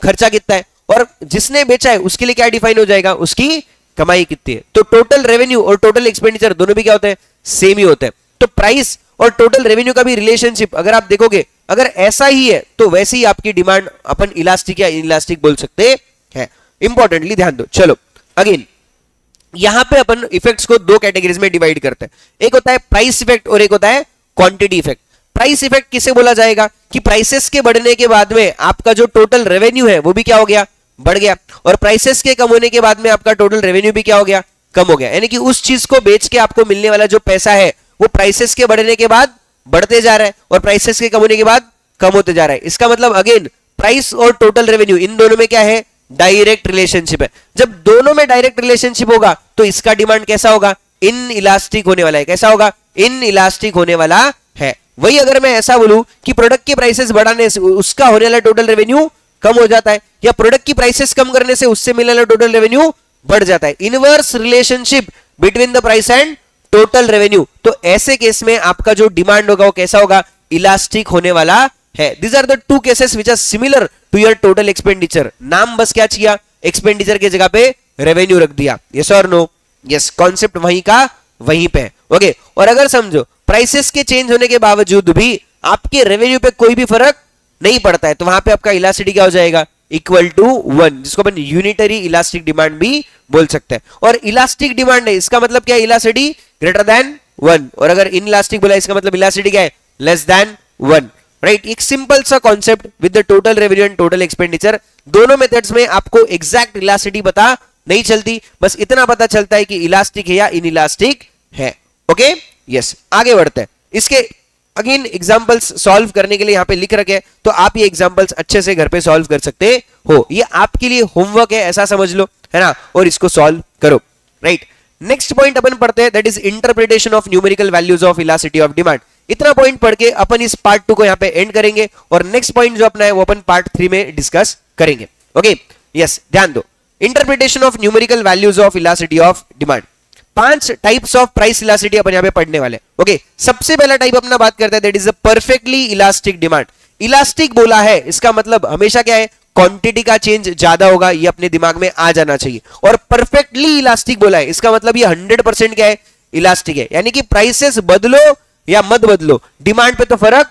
खर्चा कितना है, और जिसने बेचा है उसके लिए क्या डिफाइन हो जाएगा, उसकी कमाई कितनी है। तो टोटल रेवेन्यू और टोटल एक्सपेंडिचर दोनों भी क्या होते हैं, सेम ही होते हैं। तो प्राइस और टोटल रेवेन्यू का भी रिलेशनशिप अगर आप देखोगे, अगर ऐसा ही है तो वैसे ही आपकी डिमांड अपन इलास्टिक या इनइलास्टिक बोल सकते हैं। इंपॉर्टेंटली ध्यान दो। चलो अगेन यहां पे अपन इफेक्ट्स को दो कैटेगरीज में डिवाइड करते हैं, एक होता है प्राइस इफेक्ट और एक होता है क्वांटिटी इफेक्ट। प्राइस इफेक्ट किसे बोला जाएगा कि प्राइसेस के बढ़ने के बाद में आपका जो टोटल रेवेन्यू है वो भी क्या हो गया, बढ़ गया, और प्राइसेस के कम होने के बाद में आपका टोटल रेवेन्यू भी क्या हो गया, कम हो गया। यानी कि उस चीज को बेच के आपको मिलने वाला जो पैसा है वो प्राइसेस के बढ़ने के बाद बढ़ते जा रहा है और प्राइसेस के कम होने के बाद कम होते जा रहा है। इसका मतलब अगेन प्राइस और टोटल रेवेन्यू इन दोनों में क्या है, डायरेक्ट रिलेशनशिप है। जब दोनों में डायरेक्ट रिलेशनशिप होगा तो इसका डिमांड कैसा होगा, इन इलास्टिक होने वाला है। कैसा होगा, इन इलास्टिक होने वाला है। वही अगर मैं ऐसा बोलूं कि प्रोडक्ट की प्राइसेस बढ़ाने से उसका होने वाला टोटल रेवेन्यू कम हो जाता है, या प्रोडक्ट की प्राइसेस कम करने से उससे मिलने वाला टोटल रेवेन्यू बढ़ जाता है, inverse relationship between the price and total revenue, तो ऐसे केस में आपका जो डिमांड होगा वो कैसा होगा, इलास्टिक होने वाला है। These are the two cases which are similar to your total expenditure. नाम बस क्या किया, एक्सपेंडिचर की जगह पे रेवेन्यू रख दिया। यस और नो, यस, कॉन्सेप्ट वहीं का वहीं पे है। ओके, और अगर समझो प्राइसेस के चेंज होने के बावजूद भी आपके रेवेन्यू पे कोई भी फर्क नहीं पड़ता है तो वहां पे आपका इलास्टिसिटी क्या हो जाएगा, इक्वल टू 1, जिसको अपन यूनिटरी इलास्टिक डिमांड भी बोल सकते हैं। और इलास्टिक डिमांड है इसका मतलब क्या है, इलास्टिसिटी ग्रेटर देन 1, और अगर इनइलास्टिक बोला इसका मतलब इलास्टिसिटी क्या है, लेस देन 1। राइट, एक सिंपल सा concept with the total revenue and total expenditure. दोनों मेथड्स में आपको एग्जैक्ट इलास्टिसिटी पता नहीं चलती, बस इतना पता चलता है कि इलास्टिक है या इनइलास्टिक है। ओके, यस, आगे बढ़ते हैं। इसके अगेन एग्जांपल्स सॉल्व करने के लिए यहां पे लिख रखे हैं, तो आप ये एग्जांपल्स अच्छे से घर पे सॉल्व कर सकते हो। ये आपके लिए होमवर्क है, ऐसा समझ लो, है ना, और इसको सॉल्व करो। राइट, नेक्स्ट पॉइंट अपन पढ़ते हैं, that is interpretation of numerical values of elasticity of demand. इतना पॉइंट पढ़ के अपन इस पार्ट 2 को यहां पे एंड करेंगे और नेक्स्ट पॉइंट जो अपना है वो अपन पार्ट 3 में डिस्कस करेंगे। ओके, यस, ध्यान दो। Interpretation of numerical values of elasticity of demand. 5 types of price elasticity अपन यहां पे पढ़ने वाले। ओके, सबसे पहला टाइप अपना बात करते हैं, that is a perfectly elastic demand. Elastic बोला है इसका मतलब हमेशा क्या है, क्वांटिटी का चेंज ज्यादा होगा, ये अपने दिमाग में आ जाना चाहिए। और परफेक्टली इलास्टिक बोला है इसका मतलब ये 100% क्या है, इलास्टिक है। यानी कि प्राइसेस बदलो या मत बदलो, डिमांड पे तो फर्क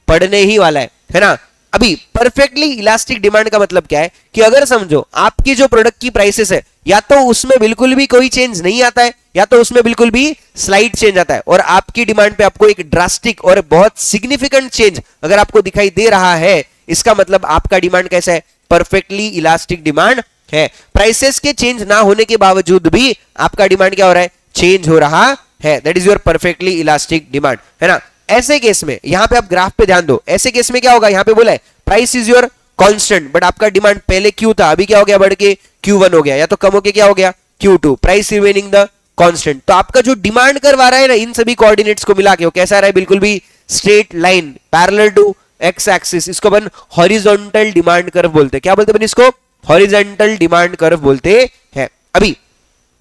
पड़ने ही वाला है ना। अभी परफेक्टली इलास्टिक डिमांड का मतलब क्या है कि अगर समझो आपकी जो प्रोडक्ट की प्राइसेस है या तो उसमें बिल्कुल भी कोई चेंज नहीं आता है या तो उसमें बिल्कुल भी स्लाइड चेंज आता है, और आपकी डिमांड पे आपको एक ड्रास्टिक और बहुत सिग्निफिकेंट चेंज अगर आपको दिखाई दे रहा है, इसका मतलब आपका डिमांड कैसा है, परफेक्टली इलास्टिक डिमांड है। प्राइसेस के चेंज ना होने के बावजूद भी आपका डिमांड क्या हो रहा है, चेंज हो रहा है, that is your perfectly elastic demand, है ना। ऐसे केस में यहां पे आप ग्राफ पे ध्यान दो, ऐसे केस में क्या होगा, यहां पे बोला है price is your constant, but आपका डिमांड पहले क्यू था, अभी क्या हो गया, बढ़ के Q1 हो गया, या तो कम होके क्या हो गया, Q2, price remaining the constant. तो आपका जो डिमांड करवा रहा है ना, इन सभी कोऑर्डिनेट्स को मिला के वो कैसा रहा है, बिल्कुल भी straight line parallel to X axis. इसको अपन हॉरिजॉन्टल डिमांड कर्व बोलते हैं। क्या बोलते हैं अपन इसको, हॉरिजॉन्टल डिमांड कर्व बोलते हैं। अभी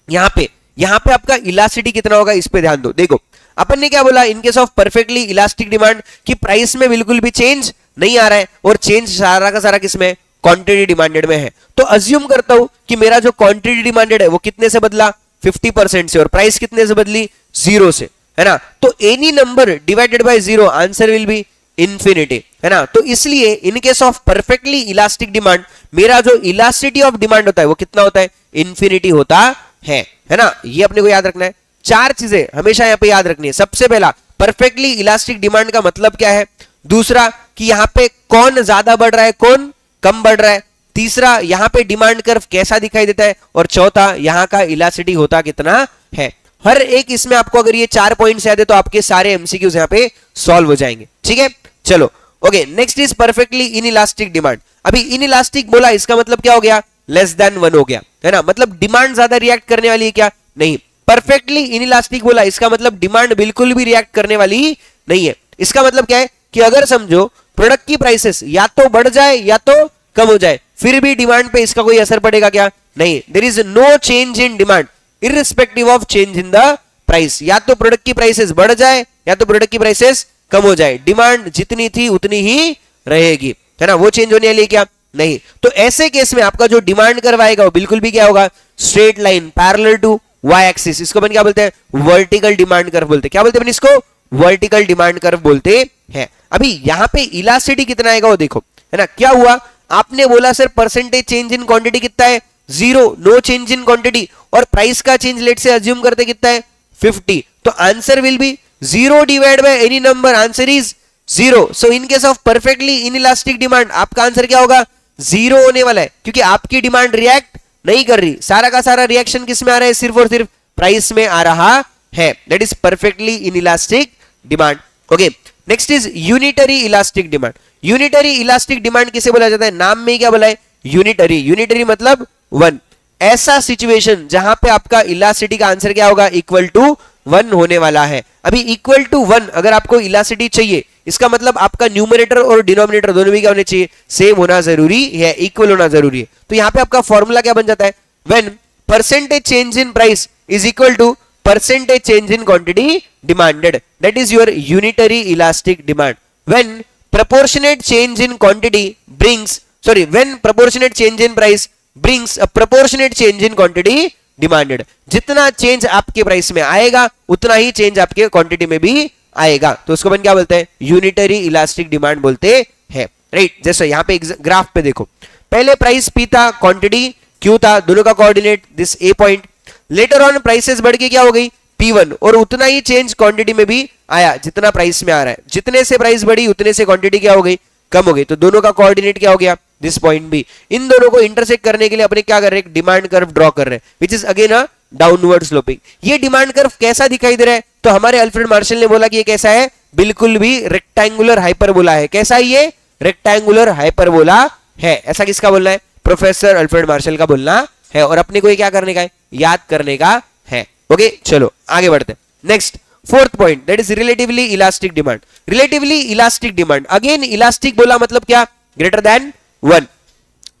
यहां पे आपका इलास्टिसिटी कितना होगा, इस पे ध्यान दो। देखो अपन ने क्या बोला, इन case of perfectly elastic demand कि प्राइस में बिल्कुल भी चेंज नहीं आ रहा है और चेंज सारा का सारा किसमें, क्वांटिटी डिमांडेड में है। तो अज्यूम करता हूं कि मेरा जो क्वांटिटी डिमांडेड है वो कितने से बदला, 50% से, और प्राइस कितने से बदली, 0 से, है ना। तो any number divided by 0 answer will be infinity, है ना। तो इसलिए इन case of perfectly elastic demand मेरा जो इलास्टिसिटी ऑफ डिमांड होता है वो कितना होता है, इंफिनिटी होता है ना। ये अपने को याद रखना है, 4 चीजें हमेशा यहां पे याद रखनी है। सबसे पहला, परफेक्टली इलास्टिक डिमांड का मतलब क्या है। दूसरा, कि यहां पे कौन ज्यादा बढ़ रहा है, कौन कम बढ़ रहा है। तीसरा, यहां पे डिमांड कर्व कैसा दिखाई देता है, और चौथा, यहां का इलास्टिसिटी होता कितना है। हर एक इसमें आपको अगर ये 4 पॉइंट्स याद है तो आपके सारे एमसीक्यूज यहां पे सॉल्व हो जाएंगे, ठीक है। चलो okay, next is perfectly inelastic demand. अभी इनइलास्टिक बोला इसका मतलब क्या हो गया, लेस देन 1 हो गया, है ना। मतलब डिमांड ज्यादा रिएक्ट करने वाली है क्या, नहीं। परफेक्टली इनइलास्टिक बोला इसका मतलब डिमांड बिल्कुल भी रिएक्ट करने वाली नहीं है। इसका मतलब क्या है कि अगर समझो प्रोडक्ट की प्राइसेस या तो बढ़ जाए या तो कम हो जाए, फिर भी डिमांड पे इसका कोई असर पड़ेगा क्या, नहीं। There is no change in demand irrespective of change in the price. या तो प्रोडक्ट की प्राइसेस बढ़ जाए या तो प्रोडक्ट की प्राइसेस कम हो जाए, डिमांड जितनी थी उतनी ही रहेगी, है ना। वो चेंज होने वाली है क्या, नहीं। तो ऐसे केस में आपका जो डिमांड करवाएगा वो बिल्कुल भी क्या होगा, straight line parallel to Y axis. इसको अपन क्या बोलते हैं, वर्टिकल डिमांड कर्व बोलते हैं। क्या बोलते हैं अपन इसको, वर्टिकल डिमांड कर्व बोलते हैं। अभी यहां पे इलास्टिसिटी कितना आएगा वो देखो, है ना। क्या हुआ, आपने बोला sir percentage change in quantity कितना है, 0, नो चेंज इन क्वांटिटी, और प्राइस का चेंज लेट से अज्यूम करते कितना है, 50, तो answer will be 0 divide by any number, answer is 0। So in case of perfectly inelastic demand आपका आंसर क्या होगा, 0 होने वाला है, क्योंकि आपकी डिमांड रिएक्ट नहीं कर रही, सारा का सारा रिएक्शन किस में आ रहा है, सिर्फ और सिर्फ प्राइस में आ रहा है। That is perfectly inelastic demand. Okay, next is unitary elastic demand. Unitary elastic demand किसे बोला जाता है, नाम में क्या बोला है, यूनिटरी। यूनिटरी मतलब 1, ऐसा सिचुएशन जहां पे आपका इलास्टिसिटी का आंसर क्या होगा, इक्वल टू 1 होने वाला है। अभी इक्वल टू 1 अगर आपको इलास्टिसिटी चाहिए, इसका मतलब आपका न्यूमरेटर और डिनोमिनेटर दोनों भी क्या होने चाहिए, सेम होना जरूरी है, इक्वल होना जरूरी है। तो यहां पे आपका फॉर्मूला क्या बन जाता है, when percentage change in price is equal to percentage change in quantity demanded, that is your unitary elastic demand. When proportionate change in quantity brings, sorry, when proportionate change in price brings a proportionate change in quantity demanded, जितना change आपके price में आएगा उतना ही change आपके quantity में भी आएगा, तो उसको अपन क्या बोलते हैं, यूनिटरी इलास्टिक डिमांड बोलते हैं, राइट। जैसे यहाँ पे ग्राफ पे देखो, पहले प्राइस पी था, क्वांटिटी क्यू था, दोनों का coordinate this A point, later on prices बढ़ के क्या हो गई, P1, और उतना ही चेंज क्वांटिटी में भी आया जितना प्राइस में आ रहा है, जितने से प्राइस बढ़ी उतने से क्वांटिटी क्या हो गई, कम हो गई, तो दोनों का कोऑर्डिनेट क्या हो गया, दिस पॉइंट बी। इन दोनों को इंटरसेक्ट करने के लिए अपने क्या कर रहे हैं, डिमांड कर्व ड्रॉ कर रहे हैं, which is again a downward sloping. ये डिमांड कर्व कैसा दिखाई दे रहा है, तो हमारे अल्फ्रेड मार्शल ने बोला कि ये कैसा है, बिल्कुल भी रेक्टेंगुलर हाइपरबोला है। कैसा है ये, रेक्टेंगुलर हाइपरबोला है। ऐसा किसका बोलना है, प्रोफेसर अल्फ्रेड मार्शल का बोलना है, और अपने को ये क्या करने का है, याद करने का है। ओके, चलो आगे बढ़ते हैं। Next fourth point, that is relatively elastic demand. Relatively elastic demand, again elastic बोला मतलब क्या, ग्रेटर देन 1।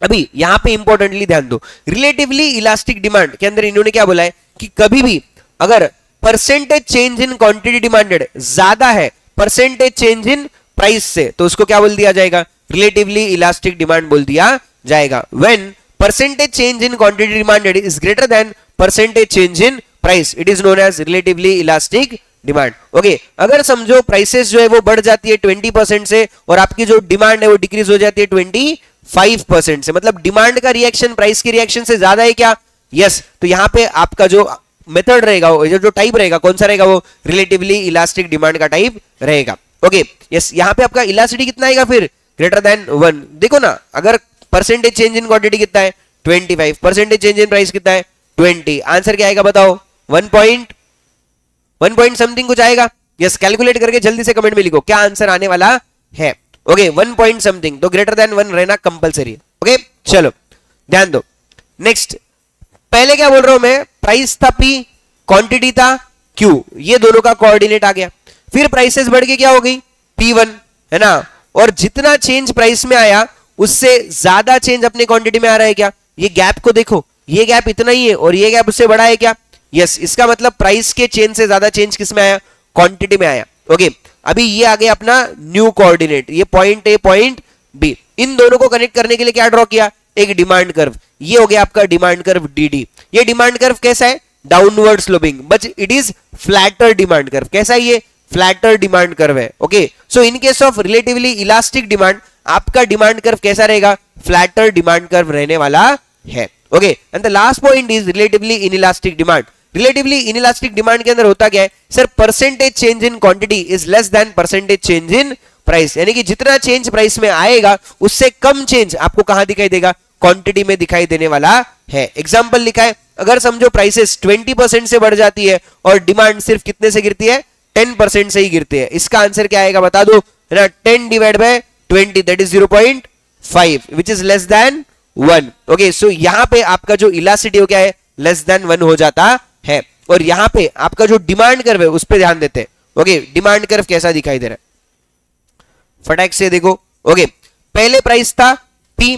अभी यहां पे इंपॉर्टेंटली ध्यान दो, रिलेटिवली इलास्टिक डिमांड के अंदर इन्होंने क्या बोला है कि कभी भी अगर percentage change in quantity demanded ज्यादा है परसेंटेज चेंज इन प्राइस से, तो उसको क्या बोल दिया जाएगा, रिलेटिवली इलास्टिक डिमांड बोल दिया जाएगा। When percentage change in quantity demanded is greater than percentage change in price, it is known as relatively elastic demand. Okay, अगर समझो प्राइसेस जो है वो बढ़ जाती है 20% से, और आपकी जो डिमांड है वो डिक्रीज हो जाती है 25% से, मतलब डिमांड का रिएक्शन प्राइस की रिएक्शन से ज्यादा है क्या, यस। तो यहां पे आपका जो मेथड रहेगा, जो टाइप रहेगा, कौन सा रहेगा, वो रिलेटिवली इलास्टिक डिमांड का टाइप रहेगा। ओके, यस, यहां पे आपका इलास्टिसिटी कितना आएगा फिर, ग्रेटर देन 1। देखो ना, अगर परसेंटेज चेंज इन क्वांटिटी कितना है, 25, परसेंटेज चेंज इन प्राइस कितना है, 20, आंसर क्या आएगा बताओ, 1 पॉइंट समथिंग कुछ आएगा। यस, कैलकुलेट करके जल्दी से कमेंट में लिखो क्या आंसर आने वाला है। ओके, 1 पॉइंट समथिंग, तो ग्रेटर देन 1 रहना कंपलसरी है। ओके, चलो ध्यान दो। नेक्स्ट, पहले क्या बोल रहा हूं मैं, प्राइस था P, क्वांटिटी था Q, ये दोनों का कोऑर्डिनेट आ गया। फिर प्राइसेस बढ़ के क्या हो गई, P1, है ना, और जितना चेंज प्राइस में आया उससे ज्यादा चेंज अपने क्वांटिटी में आ रहा है क्या, ये गैप को देखो, ये गैप इतना ही है और ये गैप उससे बड़ा है क्या, यस। इसका मतलब प्राइस के चेंज से ज्यादा चेंज किस में आया, क्वांटिटी में आया। ओके, अभी ये आ गया अपना न्यू कोऑर्डिनेट, ये पॉइंट ए पॉइंट बी, इन दोनों को कनेक्ट करने के लिए क्या ड्रॉ किया, एक डिमांड कर्व, ये हो गया आपका डिमांड कर्व डी। ये डिमांड कर्व कैसा है, downward sloping, but it is flatter demand curve. कैसा है ये, फ्लैटर डिमांड कर्व है। Okay, so in case of relatively elastic demand आपका डिमांड कर्व कैसा रहेगा, फ्लैटर डिमांड कर्व रहने वाला है। Okay, and the last point is relatively inelastic demand. Relatively inelastic demand के अंदर होता क्या है sir, percentage change in quantity is less then percentage change in price, यानी कि जितना चेंज प्राइस में आएगा उससे कम चेंज आपको कहां दिखाई देगा, क्वांटिटी में दिखाई देने वाला है। एग्जांपल लिखा है, अगर समझो प्राइसेस 20% से बढ़ जाती है और डिमांड सिर्फ कितने से गिरती है, 10% से ही गिरती है, इसका आंसर क्या आएगा बता दो, है ना, 10 divide by 20 that is 0.5 which is less than 1। Okay, so यहां पे आपका जो इलास्टिसिटी हो क्या है, लेस देन 1 हो जाता है। और यहां पे आपका जो डिमांड कर्व है उस पे ध्यान देते हैं। ओके, डिमांड कर्व कैसा दिखाई दे रहा है, फटाक से देखो। ओके, पहले प्राइस था P,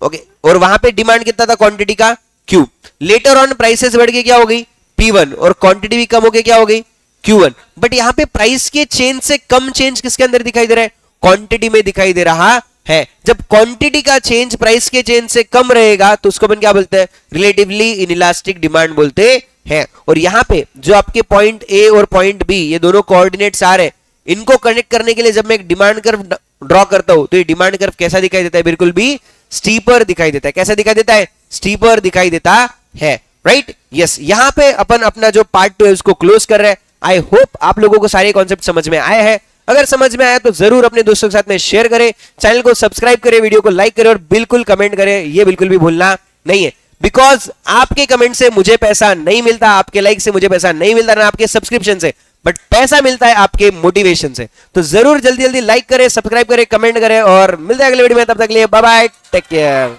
ओके, और वहां पे डिमांड कितना था क्वांटिटी का Q। लेटर ऑन प्राइसेस बढ़ के क्या हो गई P1 और क्वांटिटी भी कम हो के क्या हो गई Q1। बट यहां पे प्राइस के चेंज से कम चेंज किसके अंदर दिखाई दे रहा है, क्वांटिटी में दिखाई दे रहा है। जब क्वांटिटी का चेंज प्राइस के चेंज से कम रहेगा तो उसको अपन क्या बोलते हैं, रिलेटिवली इनइलास्टिक डिमांड बोलते है। और यहाँ पे जो आपके पॉइंट ए और पॉइंट बी ये दोनों कोऑर्डिनेट्स आ रहे हैं, इनको कनेक्ट करने के लिए जब मैं एक डिमांड कर्व ड्रॉ करता हूं तो ये डिमांड कर्व कैसा दिखाई देता है? बिल्कुल भी स्टीपर दिखाई देता है। कैसा दिखाई देता है? स्टीपर दिखाई देता है, राइट? यस, यहां पे अपन अपना जो पार्ट 2 है उसको क्लोज कर रहे हैं। आई होप आप लोगों को सारे कॉन्सेप्ट समझ में आए हैं। अगर समझ में आया तो जरूर अपने दोस्तों के साथ में शेयर करें, चैनल को सब्सक्राइब करें, वीडियो को लाइक करें और बिल्कुल कमेंट करें, ये बिल्कुल भी भूलना नहीं है। बिकॉज आपके कमेंट से मुझे पैसा नहीं मिलता, आपके लाइक से मुझे पैसा नहीं मिलता, ना आपके सब्सक्रिप्शन से, बट पैसा मिलता है आपके मोटिवेशन से। तो जरूर जल्दी जल्दी लाइक करें, सब्सक्राइब करें, कमेंट करें और मिलते हैं अगले वीडियो में। तब तक के लिए बाय बाय, टेक केयर।